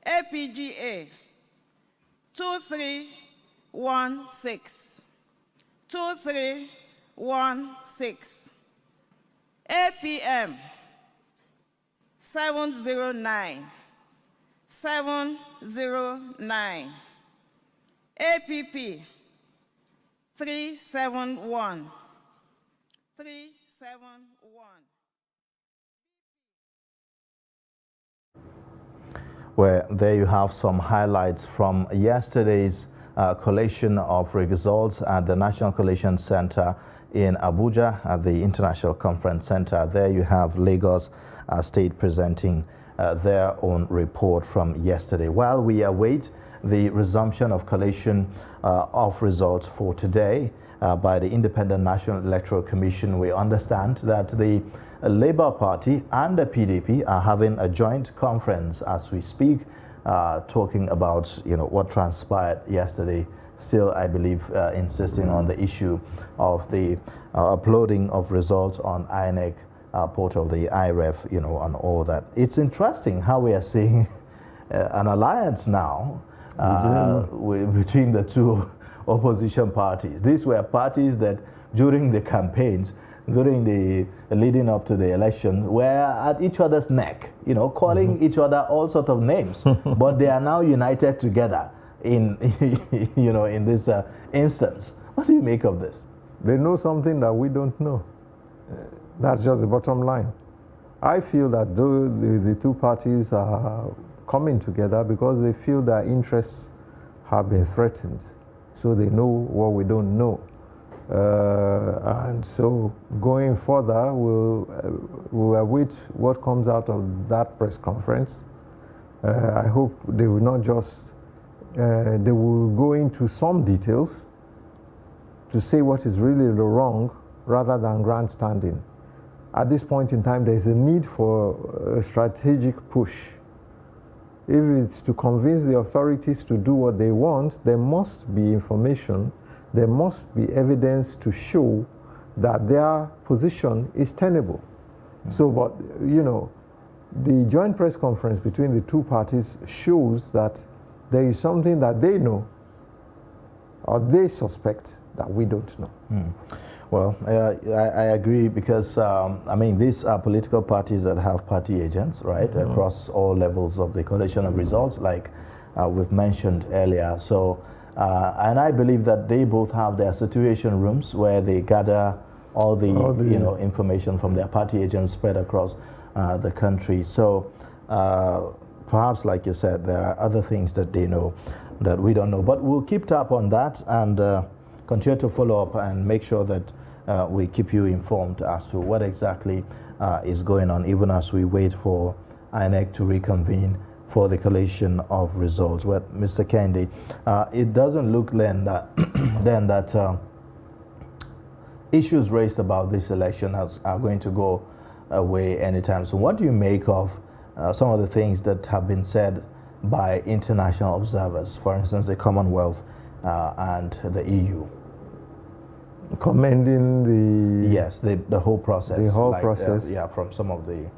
APGA, 2316. 2316. APM, 709. 709. APP, 371. 371. Well, there you have some highlights from yesterday's collation of results at the National Collation Center in Abuja at the International Conference Center. There you have Lagos State presenting their own report from yesterday. While we await the resumption of collation of results for today by the Independent National Electoral Commission, we understand that the Labour Party and the PDP are having a joint conference as we speak, talking about what transpired yesterday. Still, I believe, insisting on the issue of the uploading of results on INEC portal, the IREF, and all that. It's interesting how we are seeing an alliance now between the two opposition parties. These were parties that during the campaigns, during the leading up to the election, were at each other's neck, calling each other all sorts of names. But they are now united together in, in this instance. What do you make of this? They know something that we don't know. That's just the bottom line. I feel that the two parties are coming together because they feel their interests have been threatened. So they know what we don't know. And so going further, we'll await what comes out of that press conference. I hope they will not just, they will go into some details to say what is really the wrong rather than grandstanding. At this point in time, there is a need for a strategic push. If it's to convince the authorities to do what they want, there must be information, there must be evidence to show that their position is tenable. So, but, the joint press conference between the two parties shows that there is something that they know or they suspect that we don't know. Well, I agree because, I mean, these are political parties that have party agents, right, across all levels of the collation of results, like we've mentioned earlier. So, and I believe that they both have their situation rooms where they gather all the you know, information from their party agents spread across the country. So, perhaps, like you said, there are other things that they know that we don't know. But we'll keep tab on that and continue to follow up and make sure that we keep you informed as to what exactly is going on, even as we wait for INEC to reconvene for the collation of results. Well, Mr. Kende, it doesn't look then that issues raised about this election are going to go away anytime. So what do you make of some of the things that have been said by international observers, for instance, the Commonwealth and the EU? Commending the... Yes, the whole process. The whole like, process. Yeah, from some of the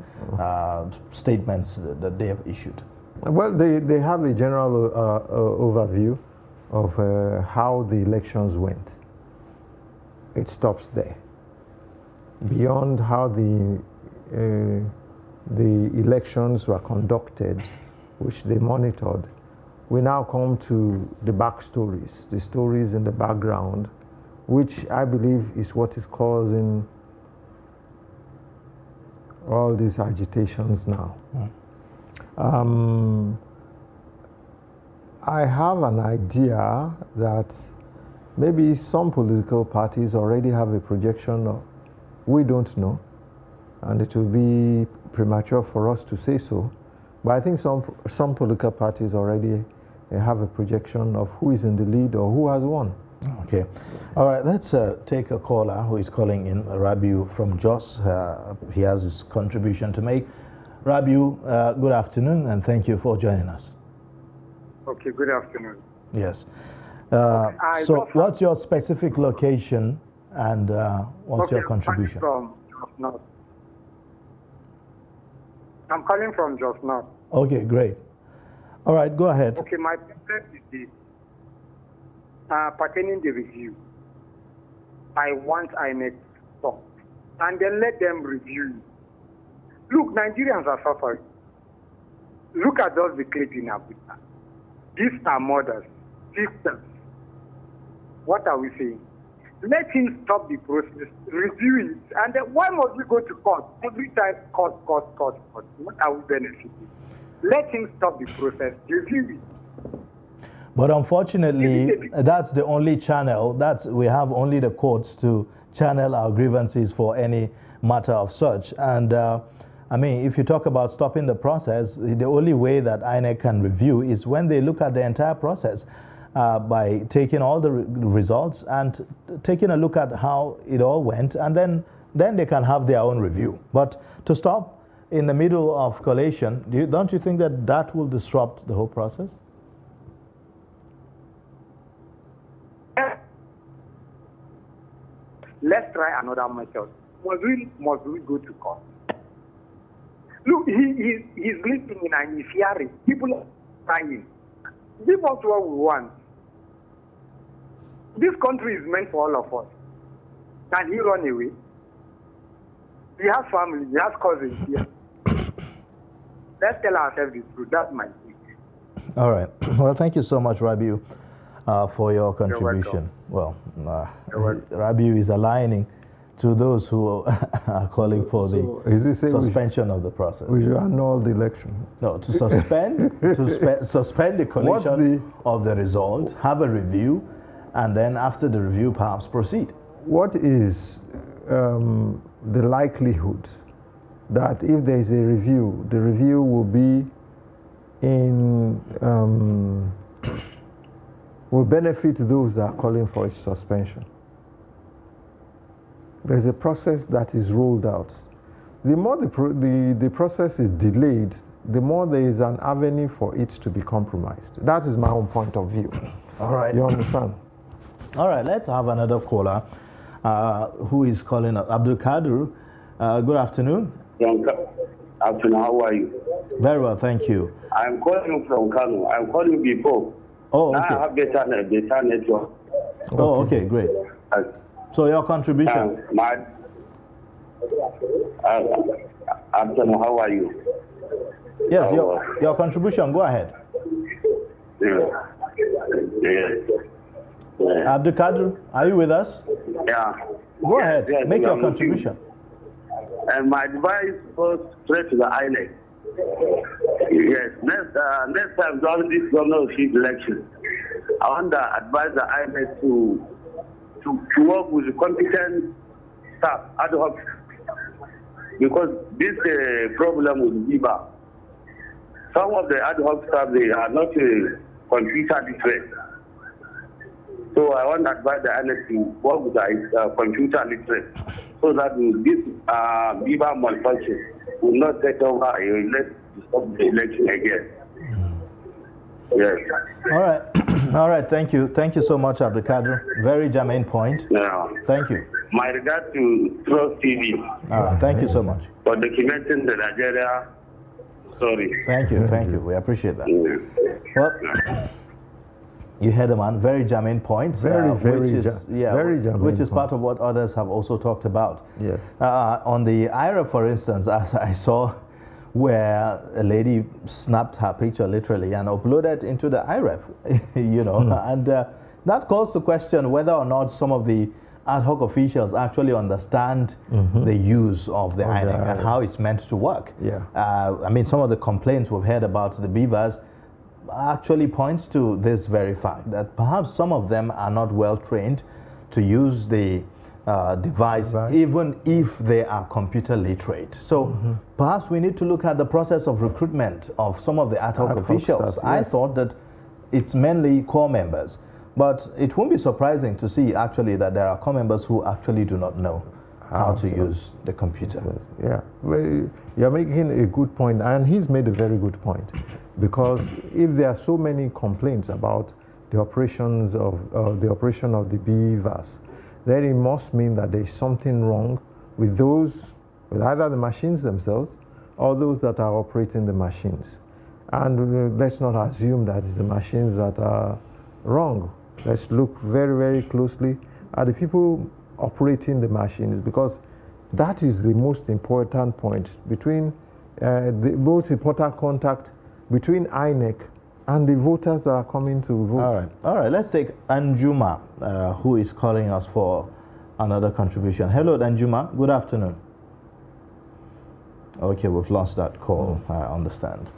statements that they have issued. Well, they have the general overview of how the elections went. It stops there. Beyond how the elections were conducted, which they monitored, we now come to the backstories, the stories in the background, which I believe is what is causing all these agitations now. I have an idea that maybe some political parties already have a projection of, we don't know, and it will be premature for us to say so. But I think some political parties already have a projection of who is in the lead or who has won. Okay. All right, let's take a caller who is calling in, Rabiu from Jos. He has his contribution to make. Rabiu, good afternoon, and thank you for joining us. Okay, good afternoon. Yes. So what's your specific location and what's your contribution? I'm calling from Jos North. Okay, great. All right, go ahead. Okay, my problem is this. Pertaining the review, I want INEC to stop and then let them review. Look, Nigerians are suffering. Look at those the clip in Abuja. These are mothers, sisters. What are we saying? Let him stop the process, review it, and then why must we go to court? Every time, court. What are we benefiting? Let him stop the process, review it. But unfortunately, that's the only channel. We have only the courts to channel our grievances for any matter of such. And I mean, if you talk about stopping the process, the only way that INEC can review is when they look at the entire process by taking all the results and taking a look at how it all went, and then they can have their own review. But to stop in the middle of collation, don't you think that that will disrupt the whole process? Let's try another method. Must we go to court? Look, he's living in an inferior. People are crying. Give us what we want. This country is meant for all of us. Can he run away? He has family, he has cousins here. Let's tell ourselves the truth. That's my thing. All right. Well, thank you so much, Rabiu, for your contribution. Well, Rabiu is aligning to those who are calling for the suspension of the process. We should annul the election. No, to suspend, suspend the collation of the result, have a review, and then after the review, perhaps proceed. What is the likelihood that if there is a review, the review will be will benefit those that are calling for its suspension? There's a process that is rolled out. The more the process is delayed, the more there is an avenue for it to be compromised. That is my own point of view. All right. You understand? All right, let's have another caller who is calling Abdul Kadir. Good afternoon. Afternoon, how are you? Very well, thank you. I'm calling you from Kano. I'm calling you before. Oh, okay. Now I have better network. Oh, okay, great. So your contribution? Afternoon, how are you? Yes, your contribution, go ahead. Abdul Kadir, are you with us? Yeah. Go ahead, Yes, make your I'm contribution. And my advice goes straight to the INEC. Yes, next time during this governorship election, I want to advise the INEC to work with the competent staff ad hoc, because this problem with BIVA. Some of the ad hoc staff, they are not computer literate. So I want to advise the INEC to work with the computer literate, so that this BIVA malfunction will not take over. Let's stop the election again. Yes. All right. All right. Thank you. Thank you so much, Abdul Kadir. Very germane point. Yeah. Thank you. My regard to Trust TV. All right. Thank you so much. For documenting the Nigeria story. Thank you. Thank you. We appreciate that. Well, you heard the man. Very germane points. Which is part of what others have also talked about. Yes. On the IRA, for instance, as I saw, where a lady snapped her picture literally and uploaded into the IREF, and that calls to question whether or not some of the ad hoc officials actually understand the use of the INEC and how it's meant to work. Yeah. I mean, some of the complaints we've heard about the beavers actually points to this very fact, that perhaps some of them are not well trained to use the device, even if they are computer literate. So perhaps we need to look at the process of recruitment of some of the ad hoc officials. Staff, I yes. thought that it's mainly core members, but it won't be surprising to see actually that there are core members who actually do not know how to use the computer. Yeah, well, you're making a good point, and he's made a very good point, because if there are so many complaints about the operations of the operation of the BVAS, then it must mean that there's something wrong with either the machines themselves or those that are operating the machines. And let's not assume that it's the machines that are wrong. Let's look very, very closely at the people operating the machines, because that is the most important point between the most important contact between INEC and the voters that are coming to vote. All right. Let's take Anjuma, who is calling us for another contribution. Hello, Anjuma. Good afternoon. Okay, we've lost that call. I understand.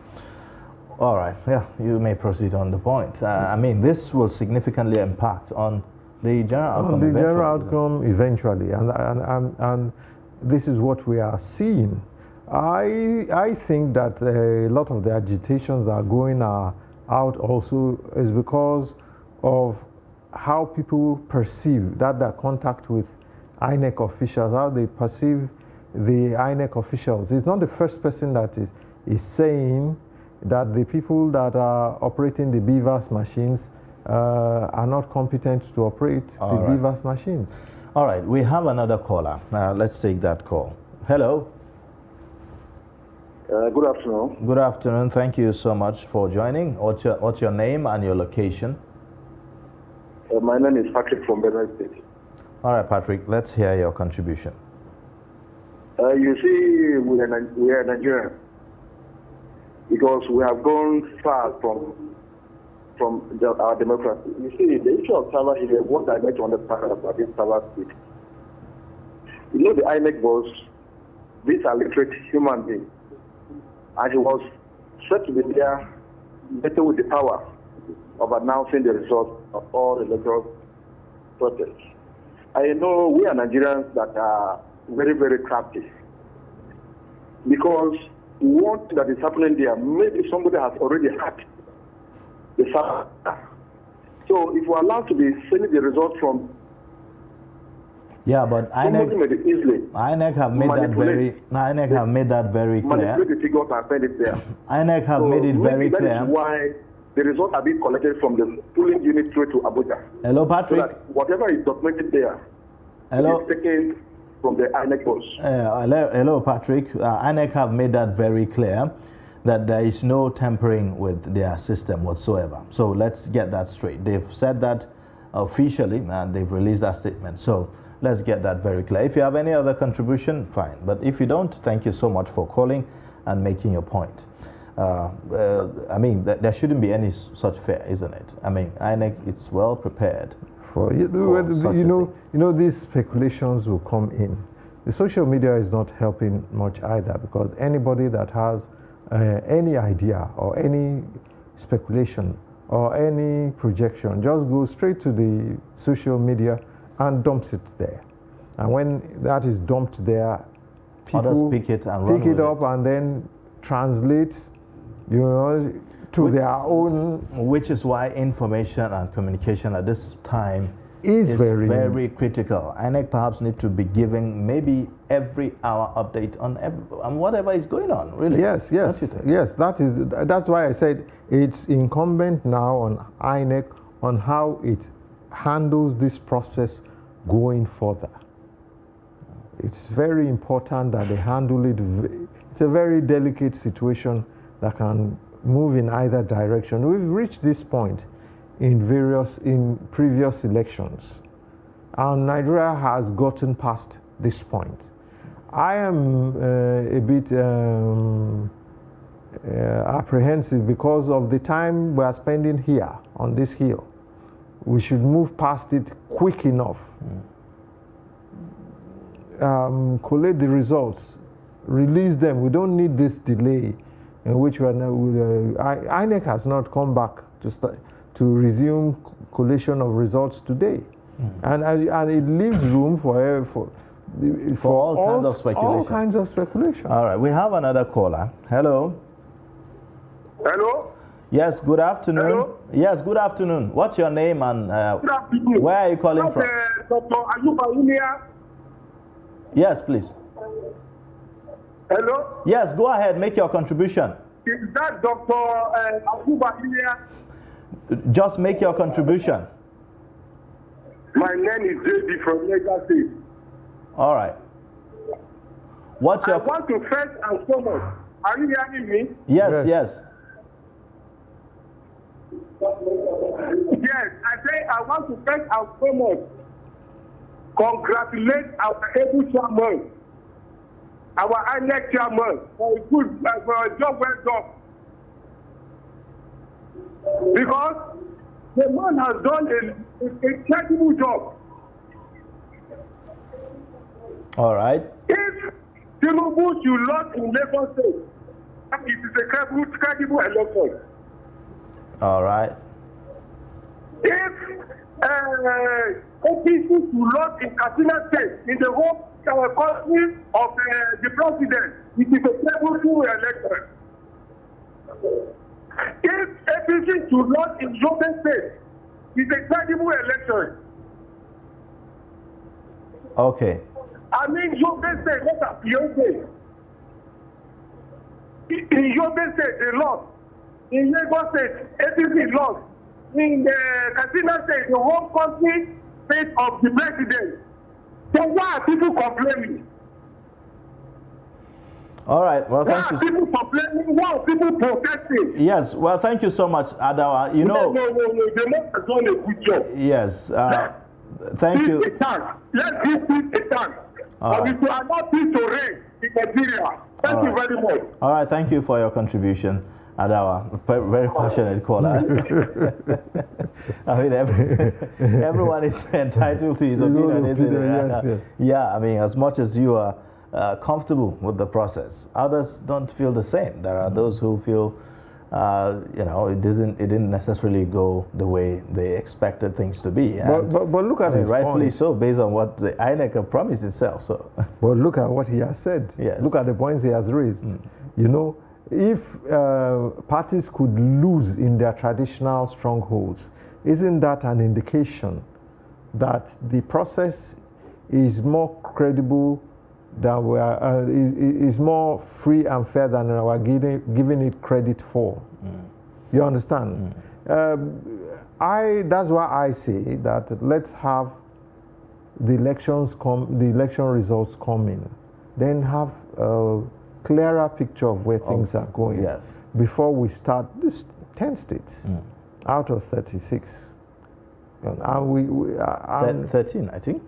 All right. Yeah, you may proceed on the point. I mean, this will significantly impact on the general outcome. The general outcome eventually, and this is what we are seeing. I think that a lot of the agitations that are going out also is because of how people perceive that their contact with INEC officials, how they perceive the INEC officials. It's not the first person that is saying that the people that are operating the BVAS machines are not competent to operate BVAS machines. All right, we have another caller. Let's take that call. Hello. Good afternoon. Good afternoon. Thank you so much for joining. What's your name and your location? My name is Patrick from Benue State. All right, Patrick, let's hear your contribution. You see, we are Nigerian, because we have gone far from our democracy. You see, the issue of Sabah is what I need to understand about this Sabah state. You know, the INEC boss, this illiterate human being, and he was said to be there better with the power of announcing the results of all the electoral protests. I know we are Nigerians that are very, very crafty, because what that is happening there, maybe somebody has already hacked the server. So if we're allowed to be sending the results from but INEC have made that very clear. Manipulate the figures and send it there. INEC have made it very clear. That is why the results are being collected from the polling unit straight to Abuja. Hello, Patrick. So that whatever is documented there is taken from the INEC boss. Hello, Patrick. INEC have made that very clear that there is no tampering with their system whatsoever. So let's get that straight. They've said that officially and they've released that statement. So let's get that very clear. If you have any other contribution, fine. But if you don't, thank you so much for calling and making your point. I mean, there shouldn't be any such fear, isn't it? I mean, INEC is well prepared. These speculations will come in. The social media is not helping much either, because anybody that has any idea or any speculation or any projection just goes straight to the social media and dumps it there. And when that is dumped there, people pick it up and then translate, to their own. Which is why information and communication at this time is very critical. INEC perhaps need to be giving maybe every hour update on whatever is going on, really. Yes. That's why I said it's incumbent now on INEC on how it handles this process going further. It's very important that they handle it. It's a very delicate situation that can move in either direction. We've reached this point in previous elections, and Nigeria has gotten past this point. I am a bit apprehensive because of the time we are spending here on this hill. We should move past it quick enough. Collate the results, release them. We don't need this delay in which we are now. INEC has not come back to resume collation of results today, and it leaves room for all kinds of speculation. All kinds of speculation. All right, we have another caller. Hello. Hello. Yes, good afternoon. Hello? Yes, good afternoon. What's your name and Good afternoon. where are you calling from? Dr. Ayuba Unia. Yes, please. Hello. Yes, go ahead, make your contribution. Is that Dr. Ayuba Unia? Just make your contribution. My name is JB from Lagos State. All right. What's your... I want to first and foremost. Are you hearing me? Yes. Yes, I say I want to first and foremost congratulate our able chairman, our INEC chairman, for a job well done. Because the man has done a credible job. All right. If Tinubu should lose in Lagos State, it is a credible election. All right. If OPC should lose in Katsina State, in the whole country of the president, it is a credible election. If APC should lose in Yobe State, it is a credible election. Okay. I mean, Yobe State, what are Yobe? In Yobe State, they lost. In Lagos State, APC lost. In the Katsina State, the whole country state of the president. So why are people complaining? All right. Well, thank you. Why are people complaining? Why are people protesting? Yes. Well, thank you so much, Adawa. You know. No. The man has done a good job. Yes. Thank you. Let's give peace a chance. And we should allow peace to reign in Nigeria. Thank you very much. All right. Thank you for your contribution, Adawa. Very passionate caller. I mean, everyone is entitled to his opinion, isn't it? Yes. Yeah. I mean, as much as you are comfortable with the process, others don't feel the same. There are those who feel, it didn't necessarily go the way they expected things to be. But look at his rightfully point. so, based on what the INEC have promised itself. So, but look at what he has said. Yes. Look at the points he has raised. If parties could lose in their traditional strongholds, isn't that an indication that the process is more credible than we are, is more free and fair than we are giving it credit for? You understand? That's why I say that let's have the election results come in, then have a clearer picture of where things are going. Yes. Before we start, this 10 states out of 36. And 13, I think.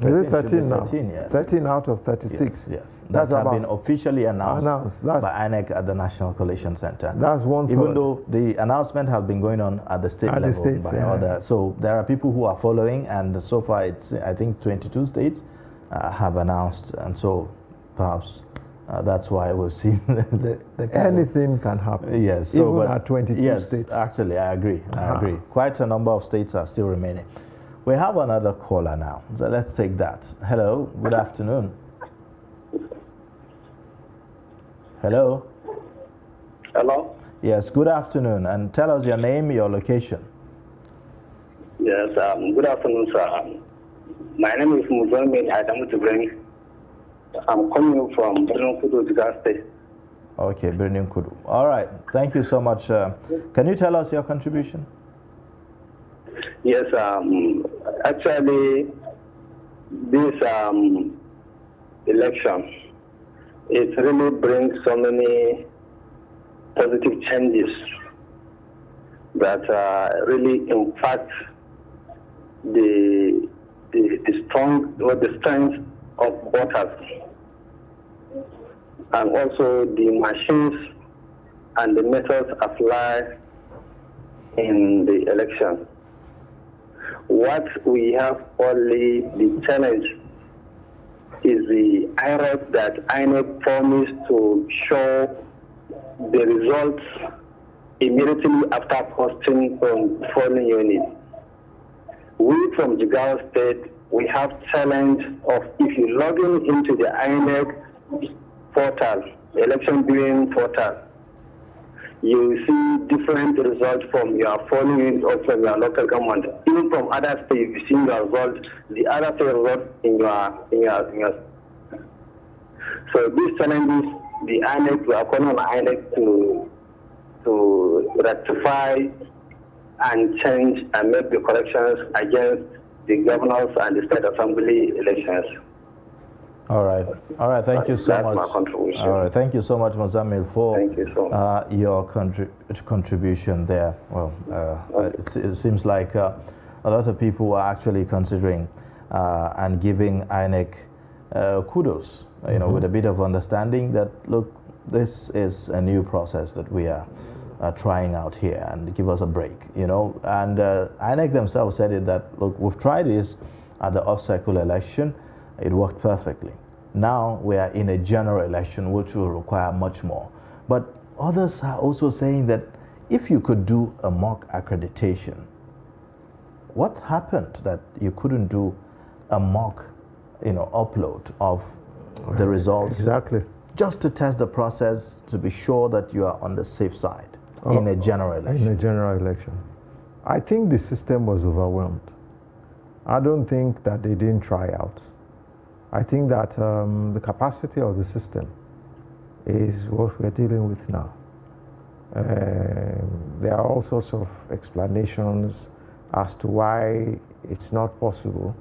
Is it 13 now? 13, yes. 13 out of 36. Yes. That's That have about been officially announced That's- by INEC at the National Collation Center. That's one Even third. though the announcement has been going on at the state At the level states, by yeah. other. So there are people who are following, and so far it's, I think, 22 states have announced, and so perhaps that's why we've seen the kind of- Anything can happen. Yes, even but at 22 yes, states. Actually, I agree. I agree. Quite a number of states are still remaining. We have another caller now, so let's take that. Hello, good afternoon. Hello. Hello? Yes, good afternoon, and tell us your name, your location. Yes, good afternoon, sir. My name is Muzamin Adamu Tibrani. I'm coming from Birnin Kudu, Jigawa State. Okay, Birnin Kudu. All right, thank you so much. Can you tell us your contribution? Yes, actually, this election, it really brings so many positive changes that really impact the strength of voters, and also the machines and the methods applied in the election. What we have only the challenge is the errors that INEC promised to show the results immediately after posting from polling unit. We from Jigawa State, we have challenge of if you log into the INEC portal, election viewing portal, you see different results from your polling unit or from your local government. Even from other states, you see your results, the other state results in your. So these challenges, the INEC, we are calling on INEC to rectify and change and make the corrections against the governors and the state assembly elections. All right. Thank you so That's much. my contribution. All right. Thank you so much, Mozamil, for Thank you so much. your contribution there. Well, it seems like a lot of people are actually considering and giving INEC kudos, with a bit of understanding that, look, this is a new process that we are trying out here, and give us a break, And INEC themselves said it that, look, we've tried this at the off-cycle election. It worked perfectly. Now we are in a general election, which will require much more. But others are also saying that if you could do a mock accreditation, what happened that you couldn't do a mock, upload of the results? Exactly. Just to test the process, to be sure that you are on the safe side in a general election. In a general election. I think the system was overwhelmed. I don't think that they didn't try out. I think that the capacity of the system is what we're dealing with now. There are all sorts of explanations as to why it's not possible.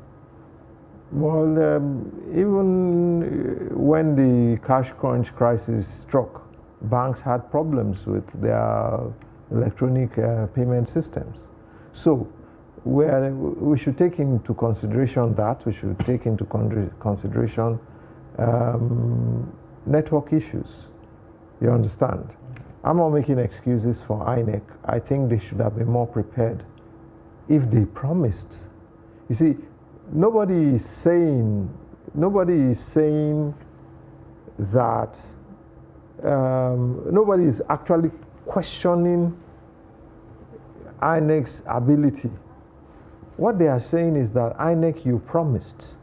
Well, even when the cash crunch crisis struck, banks had problems with their electronic payment systems. So we should take into consideration that. We should take into consideration network issues. You understand? I'm not making excuses for INEC. I think they should have been more prepared if they promised. You see, nobody is saying that nobody is actually questioning INEC's ability. What they are saying is that INEC, you promised,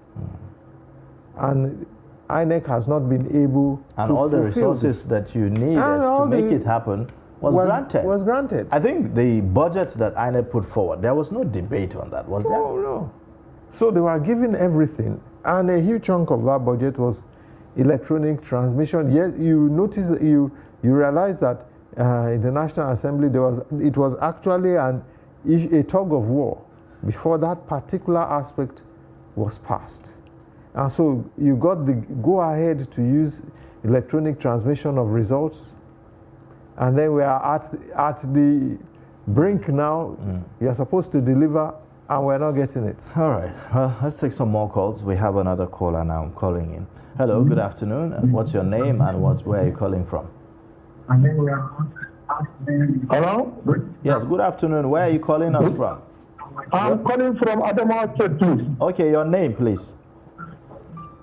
and INEC has not been able and to all the fulfill resources that you needed And to make it happen was granted. Was granted. I think the budget that INEC put forward, there was no debate on that, was there? No. So they were given everything, and a huge chunk of that budget was electronic transmission. Yes, you notice that you realize that in the National Assembly it was actually a tug of war before that particular aspect was passed. And so you got the go-ahead to use electronic transmission of results, and then we are at the brink now. You're supposed to deliver, and we're not getting it. All right. Well, let's take some more calls. We have another caller now calling in. Hello, good afternoon. What's your name and where are you calling from? Hello? Yes, good afternoon. Where are you calling us from? I'm calling from Adamawa State, please. Okay, your name, please.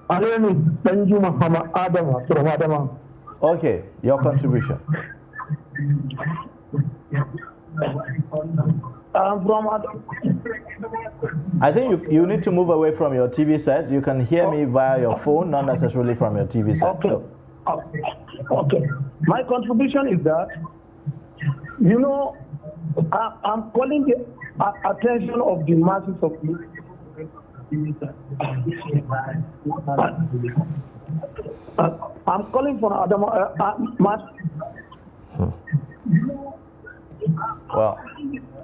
My name is Benju Muhammad Adama from Adamawa. Okay, your contribution. I'm from I think you need to move away from your TV set. You can hear me via your phone, not necessarily from your TV set. Okay. So. Okay. My contribution is that, you know, I'm calling the attention of the masses of you. I'm calling for Adamawa. Well,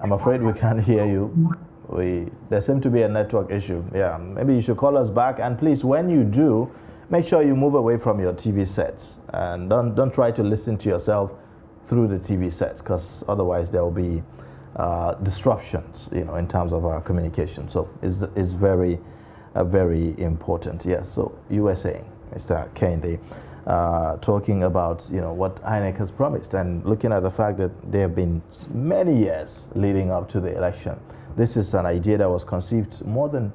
I'm afraid we can't hear you. There seems to be a network issue. Yeah, maybe you should call us back. And please, when you do, make sure you move away from your TV sets and don't try to listen to yourself through the TV sets, because otherwise there will be disruptions, in terms of our communication. So it's very, very important. Yes. So you were saying, Mr. Kende, talking about what INEC has promised, and looking at the fact that there have been many years leading up to the election. This is an idea that was conceived more than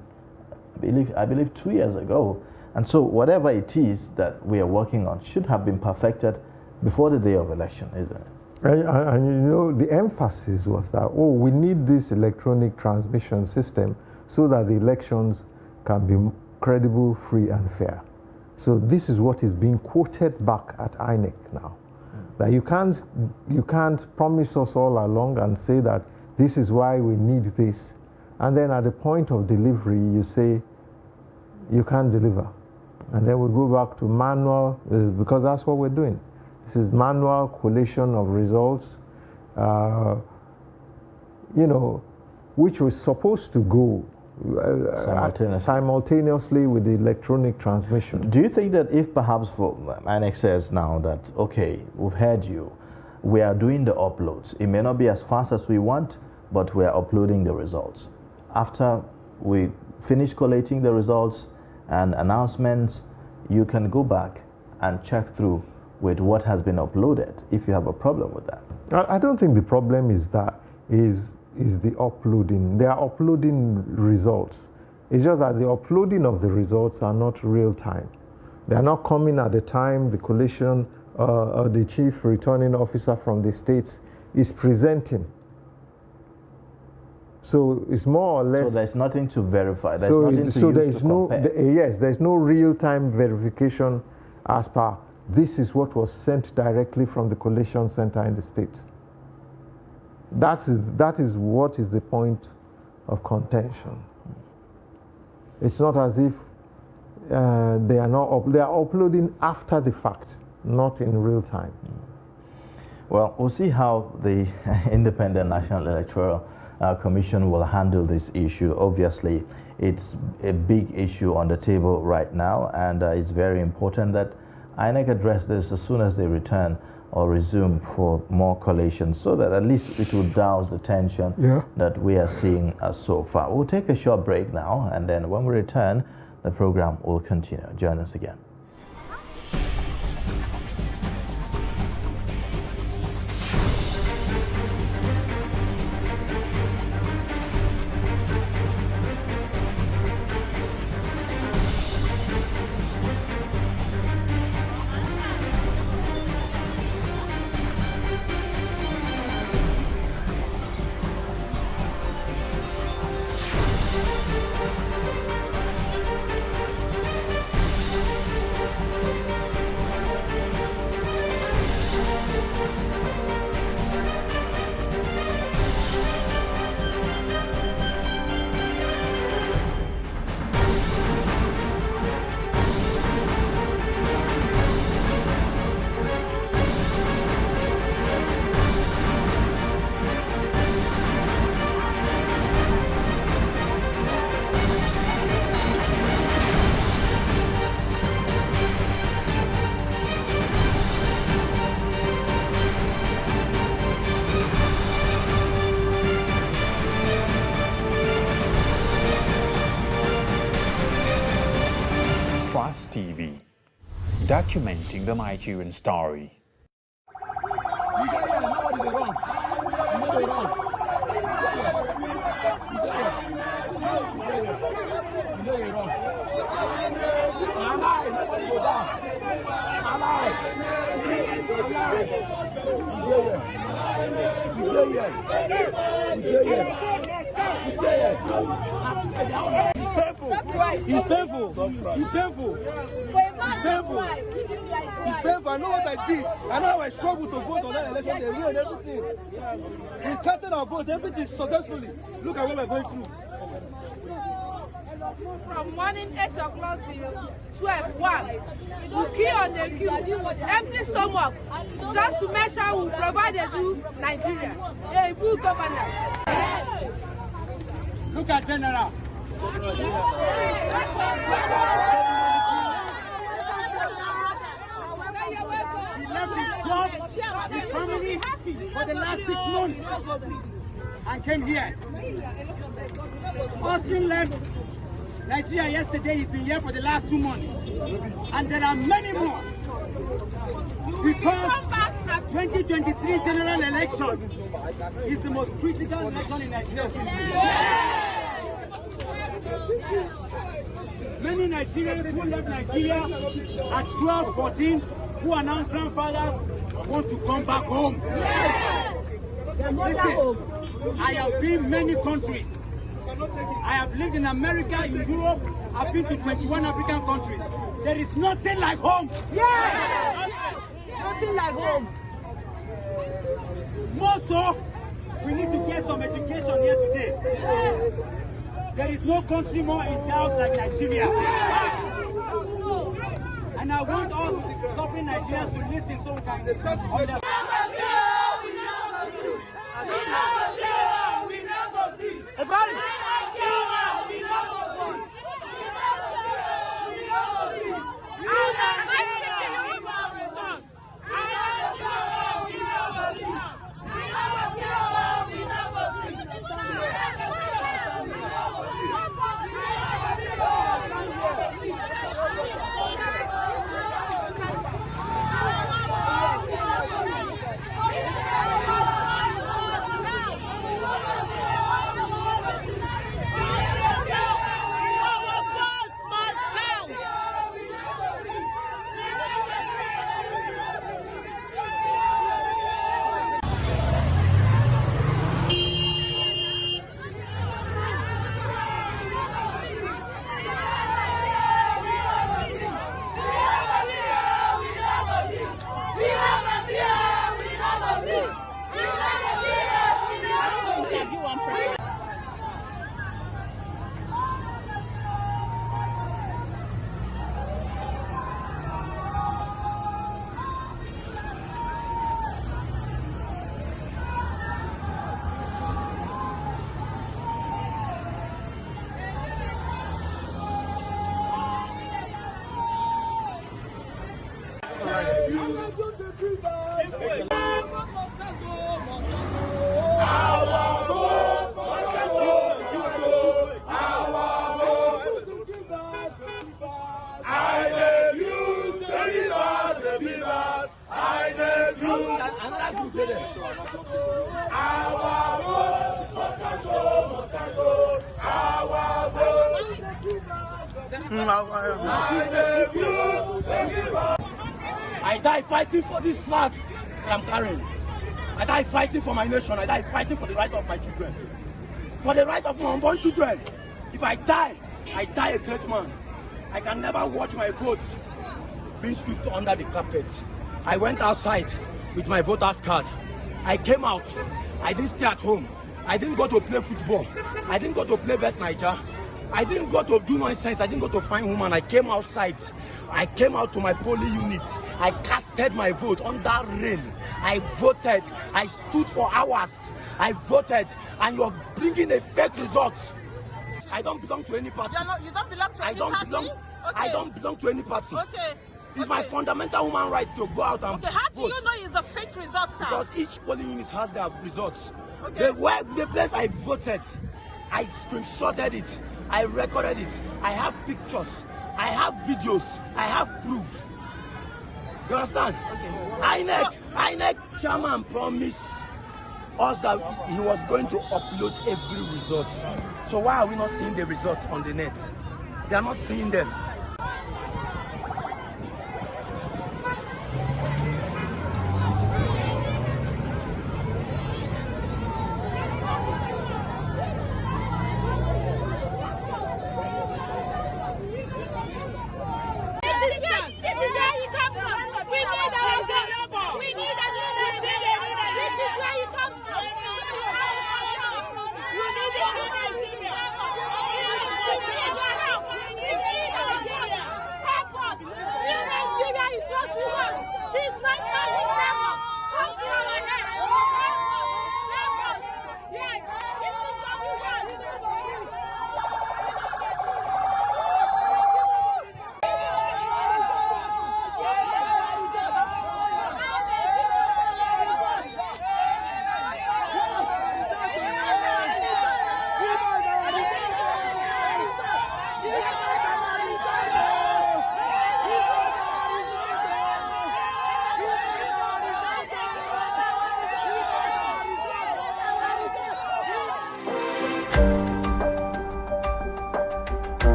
I believe 2 years ago, and so whatever it is that we are working on should have been perfected before the day of election, isn't it? And the emphasis was that, we need this electronic transmission system so that the elections can be credible, free, and fair. So this is what is being quoted back at INEC now. That you can't promise us all along and say that this is why we need this, and then at the point of delivery you say you can't deliver. And then we go back to manual, because that's what we're doing. This is manual collation of results, which was supposed to go simultaneously with the electronic transmission. Do you think that if perhaps INEC says now that, okay, we've heard you, we are doing the uploads, it may not be as fast as we want, but we are uploading the results. After we finish collating the results and announcements, you can go back and check through with what has been uploaded if you have a problem with that? I don't think the problem is the uploading. They are uploading results. It's just that the uploading of the results are not real time. They are not coming at the time the collation or the chief returning officer from the states is presenting. So it's more or less. So there's nothing to verify. There's nothing to use to compare. Yes, there's no real-time verification as per this is what was sent directly from the collation center in the state. That is what is the point of contention. It's not as if they are uploading after the fact, not in real time. Well, we'll see how the Independent National Electoral Commission will handle this issue. Obviously, it's a big issue on the table right now, and it's very important that INEC address this as soon as they return or resume for more collations, so that at least it will douse the tension that we are seeing so far. We'll take a short break now, and then when we return, the program will continue. Join us again. documenting the Nigerian story. It's painful. It's painful. It's painful. It's painful. I know what I did. I know how I struggled to vote on that election. They ruined everything. We counted our vote, everything successfully. Look at what we're going through. From morning 8 o'clock till 12:1, you queue on the queue, empty stomach, just to make sure we provide a new Nigeria, a good governance. Look at General. He left his job, his family, for the last 6 months and came here. Austin left Nigeria yesterday. He's been here for the last 2 months. And there are many more. Because 2023 general election is the most critical election in Nigeria's history. Many Nigerians who left Nigeria at 12, 14, who are now grandfathers, want to come back home. Listen, I have been many countries. I have lived in America, in Europe. I've been to 21 African countries. There is nothing like home. Yes! Nothing like home. More so, we need to get some education here today. Yes. There is no country more endowed like Nigeria. And I want us suffering Nigerians to listen so we can understand. I die fighting for this flag that I'm carrying. I die fighting for my nation. I die fighting for the right of my children. For the right of my unborn children. If I die a great man. I can never watch my votes being swept under the carpet. I went outside with my voter's card. I came out. I didn't stay at home. I didn't go to play football. I didn't go to play Bet Niger. I didn't go to do nonsense. I didn't go to find woman. I came outside. I came out to my polling unit. I casted my vote under rain. I voted. I stood for hours. I voted. And you're bringing a fake result. I don't belong to any party. You don't belong to any party? Okay. I don't belong to any party. Okay. It's my fundamental human right to go out and vote. How do you know it's a fake result, sir? Because each polling unit has their results. Okay. The place I voted, I screenshotted it. I recorded it. I have pictures. I have videos. I have proof. You understand? INEC chairman promised us that he was going to upload every result. So why are we not seeing the results on the net? They are not seeing them.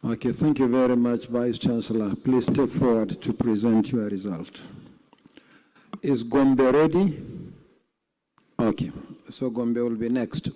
Okay, thank you very much, Vice Chancellor. Please step forward to present your result. Is Gombe ready? Okay, so Gombe will be next.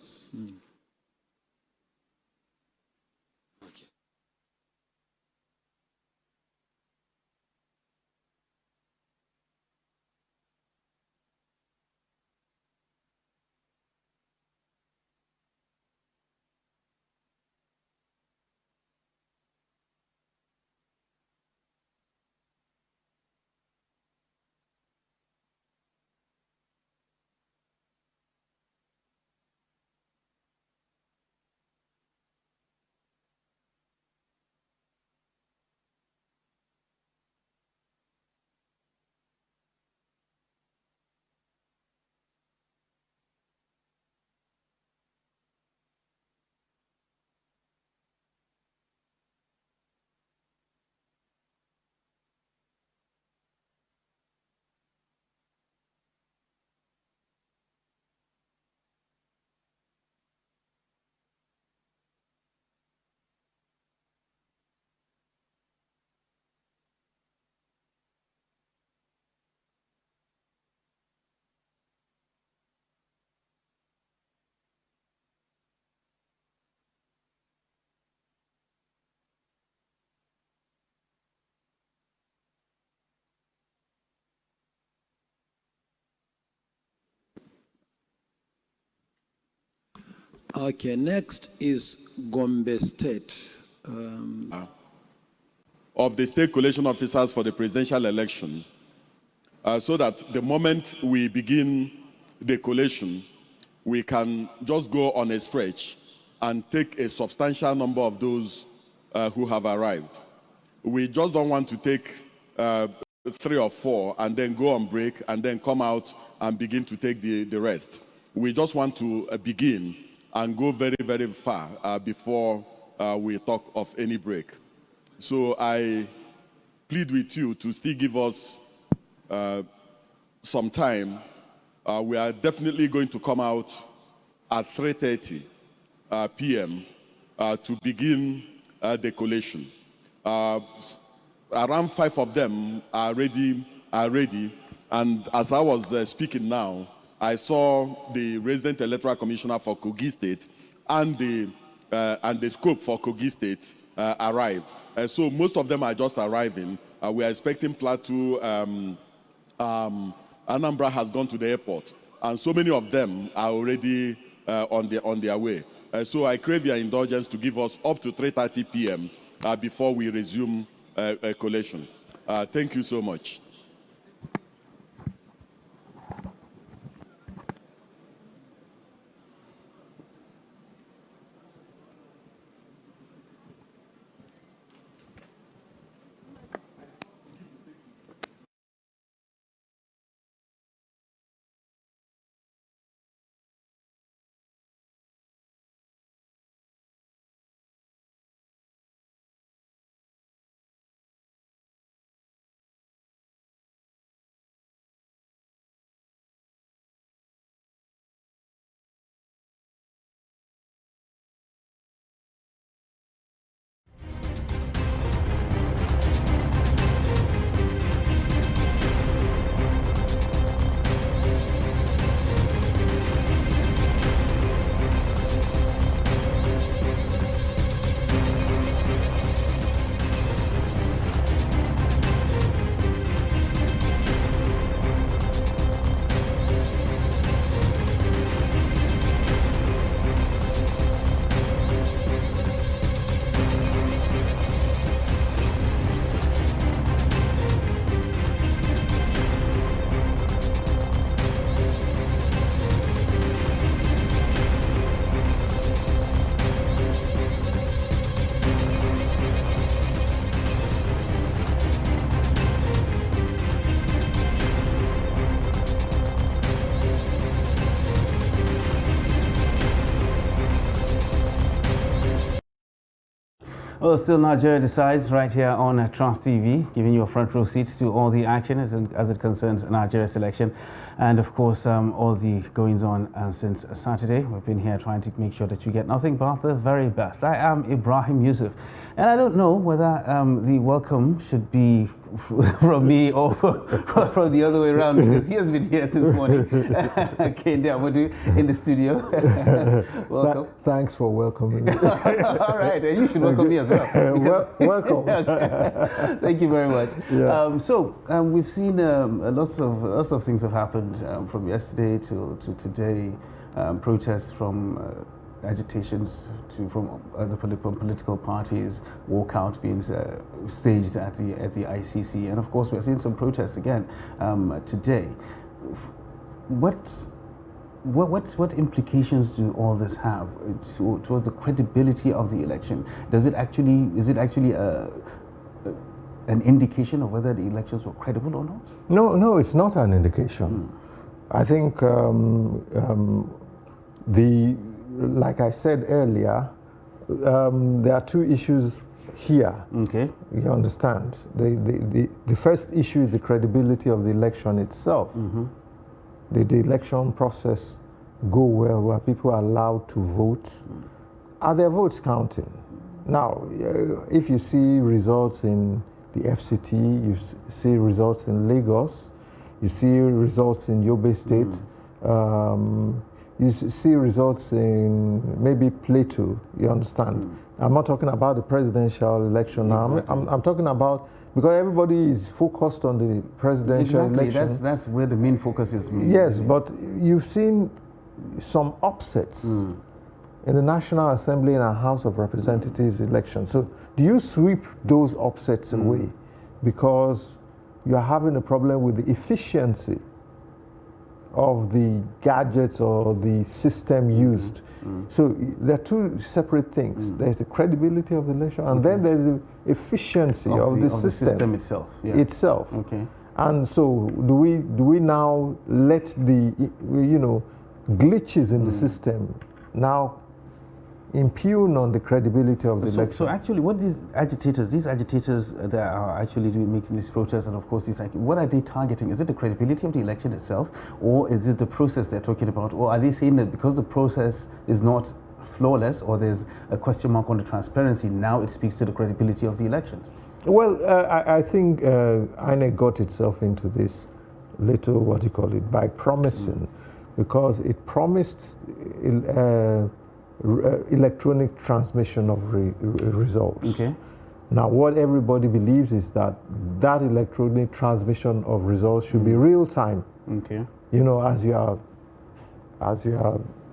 Okay, next is Gombe State. Of the state collation officers for the presidential election, so that the moment we begin the collation, we can just go on a stretch and take a substantial number of those who have arrived. We just don't want to take 3 or 4 and then go on break and then come out and begin to take the rest. We just want to begin and go very, very far before we talk of any break. So I plead with you to still give us some time we are definitely going to come out at 3:30 p.m. To begin the collation. Around 5 of them are ready, and as I was speaking now, I saw the resident electoral commissioner for Kogi State and the scope for Kogi State arrive. So most of them are just arriving. We are expecting Plateau. Anambra has gone to the airport, and so many of them are already on their way. So I crave your indulgence to give us up to 3:30 p.m. Before we resume collation. Thank you so much. Well, still Nigeria Decides right here on Trans TV, giving you a front row seat to all the action as it concerns Nigeria's election. And of course, all the goings on since Saturday. We've been here trying to make sure that you get nothing but the very best. I am Ibrahim Yusuf, and I don't know whether the welcome should be from me or from the other way around, because he has been here since morning. Kende Amodu in the studio. Welcome. Thanks for welcoming me. All right, and you should welcome me as well. Welcome. Okay. Thank you very much. Yeah. We've seen lots of things have happened from yesterday to today. Protests from agitations from other political parties, walkout being staged at the ICC, and of course we're seeing some protests again today. What implications do all this have towards the credibility of the election? Is it actually an indication of whether the elections were credible or not? No, it's not an indication. I think like I said earlier, there are two issues here. Okay. You understand? The first issue is the credibility of the election itself. Mm-hmm. Did the election process go well? Were people allowed to vote? Are their votes counting? Now, if you see results in the FCT, you see results in Lagos, you see results in Yobe State, you see results in maybe Plateau, you understand? I'm not talking about the presidential election now. I'm talking about, because everybody is focused on the presidential election. That's where the main focus is. Yes, but you've seen some upsets in the National Assembly and our House of Representatives election. So do you sweep those upsets away because you're having a problem with the efficiency of the gadgets or the system used? So there are two separate things. There's the credibility of the election, and then there's the efficiency of the system itself. Okay. And so do we now let the glitches in the system now impugn on the credibility of the election. So actually, what these agitators that are actually making these protests, and of course, what are they targeting? Is it the credibility of the election itself, or is it the process they're talking about, or are they saying that because the process is not flawless, or there's a question mark on the transparency, now it speaks to the credibility of the elections? Well, I think INEC got itself into this little, what do you call it, by promising, because it promised electronic transmission of results. Okay. Now, what everybody believes is that that electronic transmission of results should be real time. Okay. You know, as you are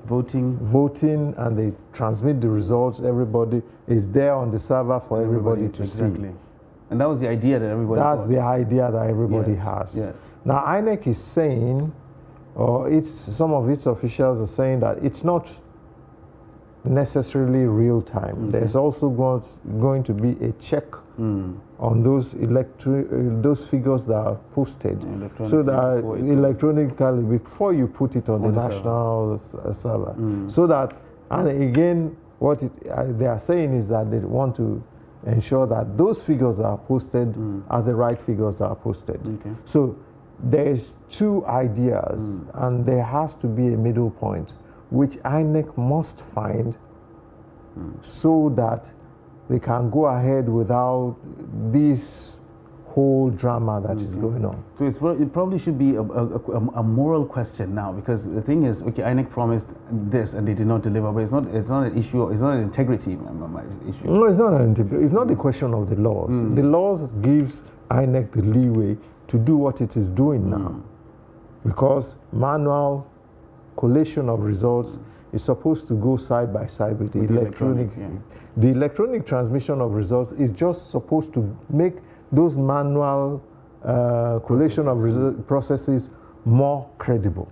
voting, and they transmit the results, everybody is there on the server for everybody to see. And that was the idea that everybody That's the idea that everybody has. Yes. Now, INEC is saying, or some of its officials are saying that it's not necessarily real time. Okay. There's also going to be a check on those figures that are posted, so that electronically before you put it on the national server, so that, and again, what they are saying is that they want to ensure that those figures that are posted are the right figures that are posted. Okay. So there's two ideas, and there has to be a middle point, which INEC must find so that they can go ahead without this whole drama that is going on. So it probably should be a moral question now, because the thing is, okay, INEC promised this and they did not deliver, but it's not an issue, it's not an integrity issue. No, it's not an integrity. It's not the question of the laws. The laws gives INEC the leeway to do what it is doing now, because manual collation of results is supposed to go side by side with the electronic. The electronic transmission of results is just supposed to make those manual collation of processes more credible.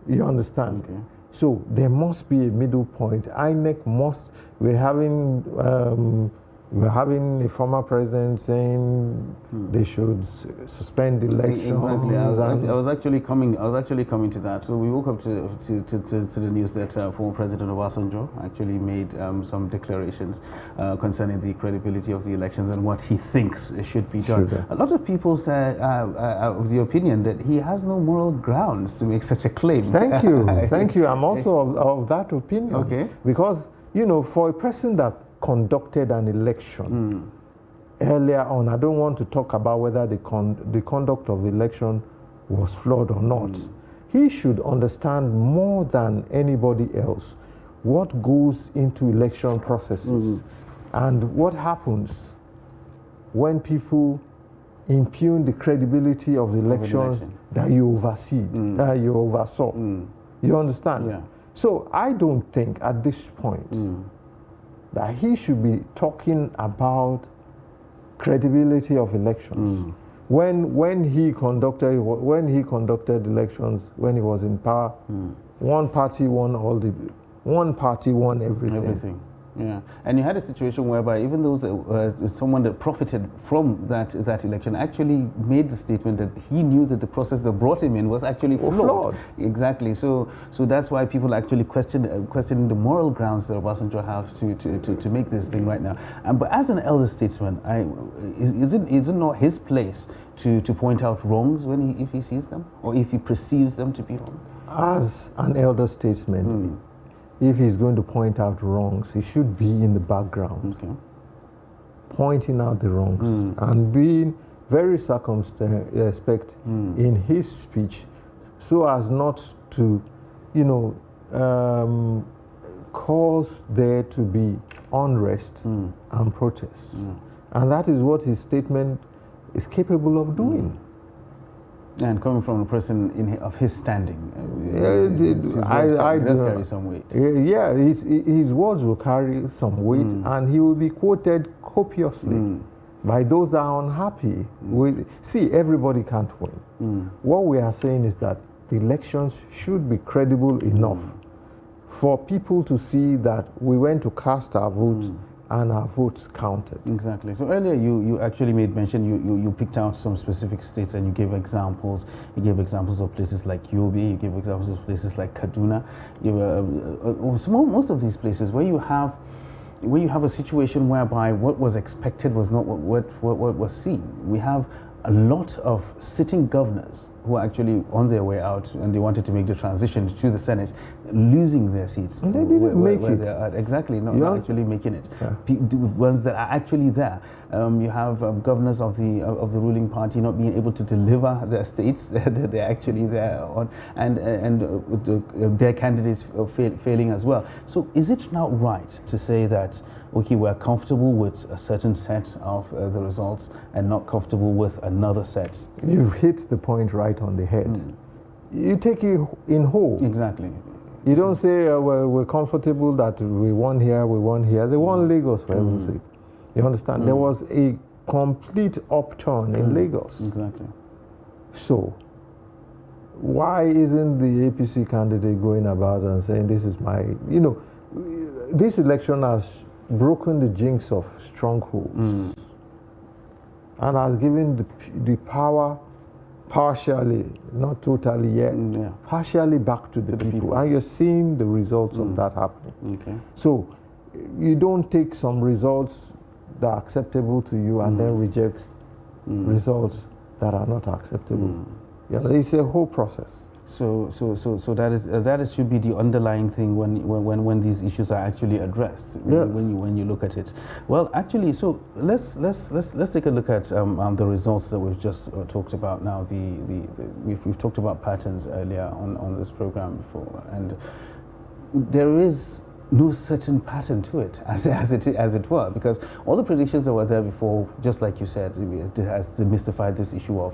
You understand? Okay. So there must be a middle point. INEC must. We're having a former president saying they should suspend elections. Exactly. I was actually coming to that. So we woke up to the news that former President Obasanjo actually made some declarations concerning the credibility of the elections and what he thinks should be done. A lot of people say of the opinion that he has no moral grounds to make such a claim. Thank you. Thank you. I'm also of that opinion. Okay. Because, you know, for a person that conducted an election earlier on, I don't want to talk about whether the conduct of the election was flawed or not. He should understand more than anybody else what goes into election processes and what happens when people impugn the credibility of the elections that you oversaw. You understand? Yeah. So I don't think at this point that he should be talking about credibility of elections. When he conducted elections, when he was in power, one party won everything. Yeah, and you had a situation whereby even those someone that profited from that election actually made the statement that he knew that the process that brought him in was actually flawed. Exactly. So that's why people actually questioning the moral grounds that Obasanjo have to make this thing right now. But as an elder statesman, is it not his place to point out wrongs if he sees them or if he perceives them to be wrong? As an elder statesman. If he's going to point out wrongs, he should be in the background, pointing out the wrongs and being very circumspect in his speech, so as not to, cause there to be unrest and protests. And that is what his statement is capable of doing. And coming from a person of his standing, I does carry some weight. Yeah, his words will carry some weight, and he will be quoted copiously by those that are unhappy. See, everybody can't win. What we are saying is that the elections should be credible enough for people to see that we went to cast our vote and our votes counted. Exactly. So earlier you actually made mention, you picked out some specific states and you gave examples. You gave examples of places like Yobe, you gave examples of places like Kaduna. Most of these places where you have a situation whereby what was expected was not what was seen. We have a lot of sitting governors who are actually on their way out and they wanted to make the transition to the Senate, losing their seats. And they didn't make it. Exactly, not actually making it. Yeah. Ones that are actually there. You have governors of the ruling party not being able to deliver their states. They're actually there on, and their candidates failing as well. So is it now right to say that, okay, we're comfortable with a certain set of the results and not comfortable with another set? You've hit the point right on the head. You take it in whole. Exactly. You don't say, well, we're comfortable that we won here, we won here. They won Lagos, for heaven's sake. You understand? There was a complete upturn in Lagos. Exactly. So, why isn't the APC candidate going about and saying, this is my, this election has broken the jinx of strongholds and has given the power partially, not totally yet, partially back to the people. And you're seeing the results of that happening. Okay. So you don't take some results that are acceptable to you and then reject results that are not acceptable. It's a whole process. So that should be the underlying thing when these issues are actually addressed. Yes. When you look at it. Well, actually, so let's take a look at the results that we've just talked about now. We've talked about patterns earlier on this program before, and there is no certain pattern to it, as it were, because all the predictions that were there before, just like you said, it has demystified this issue of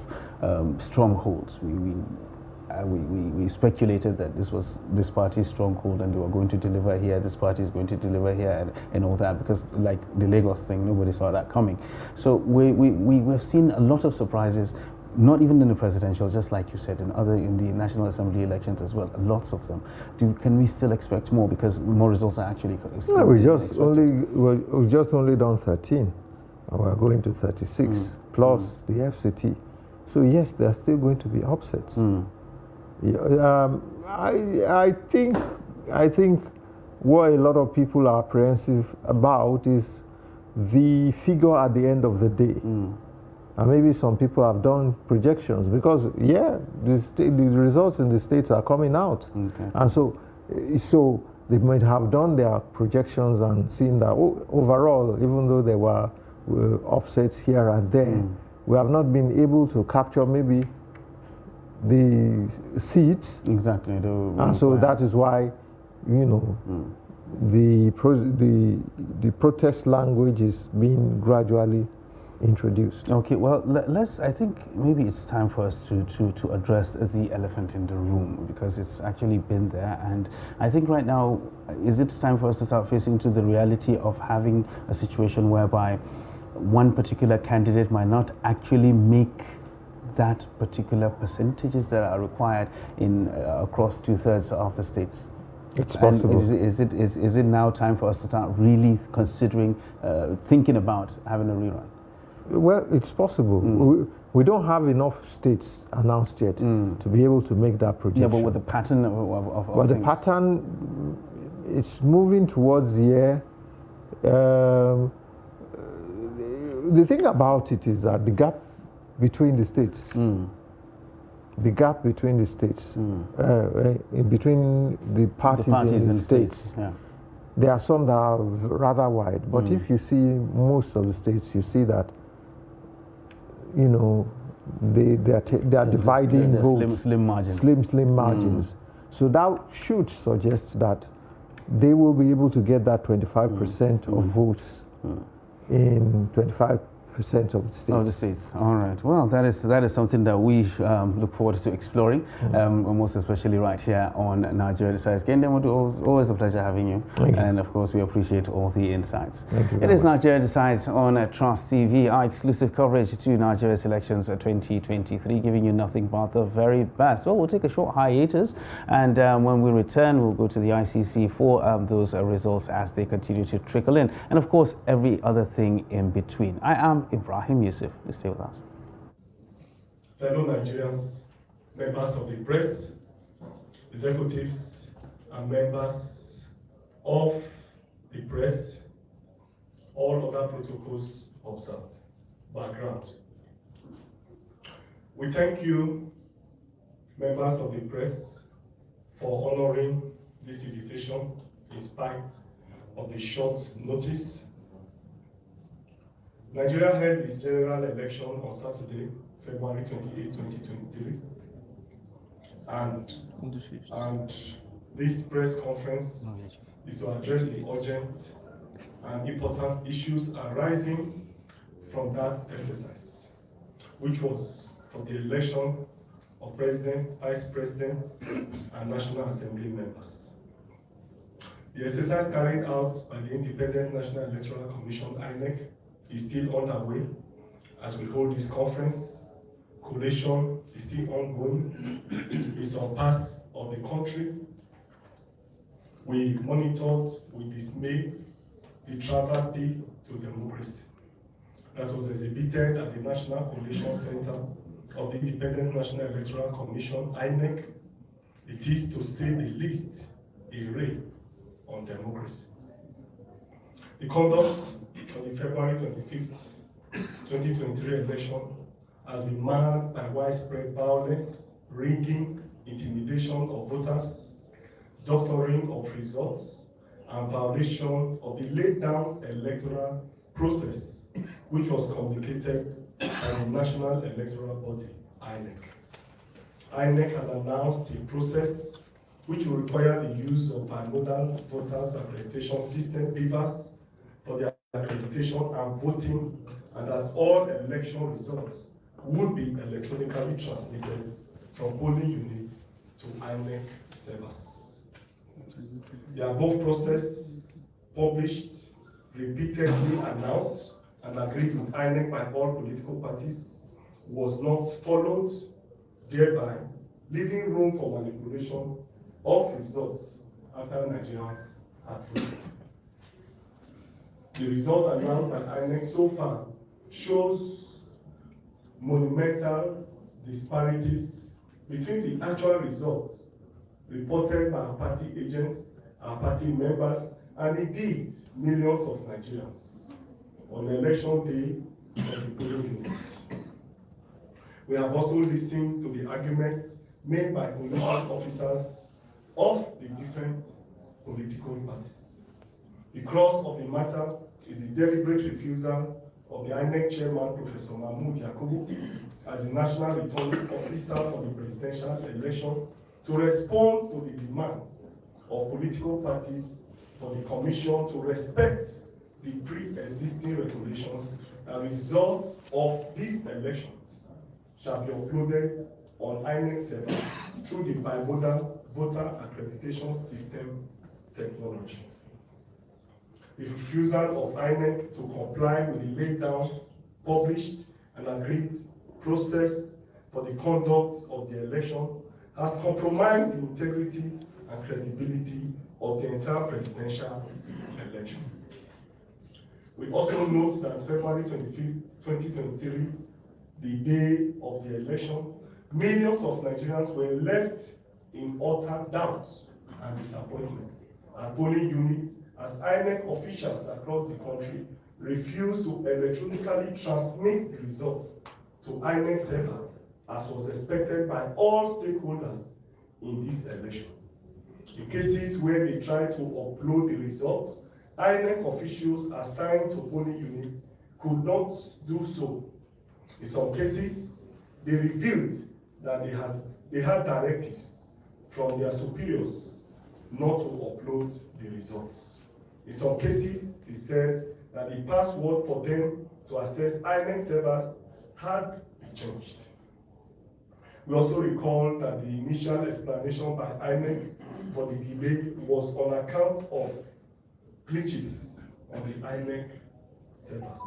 strongholds. We speculated that this was this party's stronghold and they were going to deliver here, this party is going to deliver here, and all that, because like the Lagos thing, nobody saw that coming. So we've seen a lot of surprises, not even in the presidential, just like you said, in the National Assembly elections as well, lots of them. Can we still expect more, because more results are actually still we've just only done 13 and we're going to 36 plus the FCT. So yes, there are still going to be upsets. I think what a lot of people are apprehensive about is the figure at the end of the day. And maybe some people have done projections because, the results in the states are coming out. Okay. And so they might have done their projections and seen that overall, even though there were upsets here and there, we have not been able to capture maybe the seats. Exactly. And so that is why, the protest language is being gradually introduced. Okay, well, I think maybe it's time for us to address the elephant in the room, because it's actually been there, and I think right now is it time for us to start facing into the reality of having a situation whereby one particular candidate might not actually make that particular percentages that are required in across 2/3 of the states. It's possible. Is it now time for us to start really considering, thinking about having a rerun? Well, it's possible. We don't have enough states announced yet to be able to make that projection. Yeah, but with the pattern of the pattern, it's moving towards the air. The thing about it is that the gap between the states, between the parties in the states, there are some that are rather wide. But if you see most of the states, you see that they are dividing votes, slim margins. Slim margins. So that should suggest that they will be able to get that 25% of votes in 25% 80% of the states. Of the states. All right. Well, that is something that we look forward to exploring, most especially right here on Nigeria Decides. Kendem, always a pleasure having you. Thank you. And of course, we appreciate all the insights. Thank you. It is Nigeria Decides on Trust TV, our exclusive coverage to Nigeria's elections 2023, giving you nothing but the very best. Well, we'll take a short hiatus, and when we return, we'll go to the ICC for those results as they continue to trickle in, and of course, every other thing in between. I am Ibrahim Yusuf. Stay with us. Fellow Nigerians, members of the press, executives, and members of the press, all other protocols observed. Background. We thank you, members of the press, for honoring this invitation in spite of the short notice. Nigeria held its general election on Saturday, February 28, 2023. And this press conference is to address the urgent and important issues arising from that exercise, which was for the election of President, Vice President, and National Assembly members. The exercise carried out by the Independent National Electoral Commission, INEC, is still underway as we hold this conference. Collation is still ongoing. It's on parts of the country. We monitored with dismay the travesty to democracy that was exhibited at the National Collation Center of the Independent National Electoral Commission, INEC. It is, to say the least, a raid on democracy. The conduct of the February 25th, 2023 election has been marked by widespread violence, rigging, intimidation of voters, doctoring of results, and violation of the laid-down electoral process, which was communicated by the National Electoral Body, INEC. INEC has announced a process which will require the use of bimodal voters accreditation system, BVAS, for the accreditation and voting, and that all election results would be electronically transmitted from polling units to INEC servers. The above process, published, repeatedly announced, and agreed with INEC by all political parties, was not followed, thereby leaving room for manipulation of results after Nigerians had voted. The results announced by INEC so far shows monumental disparities between the actual results reported by our party agents, our party members, and indeed millions of Nigerians on election day of the polling units. We have also listened to the arguments made by election officers of the different political parties. The crux of the matter is the deliberate refusal of the INEC chairman, Professor Mahmood Yakubu, as the national returning officer for the presidential election, to respond to the demands of political parties for the commission to respect the pre-existing regulations that results of this election shall be uploaded on INEC server through the bimodal voter accreditation system technology. The refusal of INEC to comply with the laid down, published, and agreed process for the conduct of the election has compromised the integrity and credibility of the entire presidential election. We also note that February 25th, 2023, the day of the election, millions of Nigerians were left in utter doubt and disappointment at polling units as INEC officials across the country refused to electronically transmit the results to INEC server as was expected by all stakeholders in this election. In cases where they tried to upload the results, INEC officials assigned to polling units could not do so. In some cases, they revealed that they had directives from their superiors not to upload the results. In some cases, they said that the password for them to assess INEC servers had been changed. We also recall that the initial explanation by INEC for the delay was on account of glitches on the INEC servers.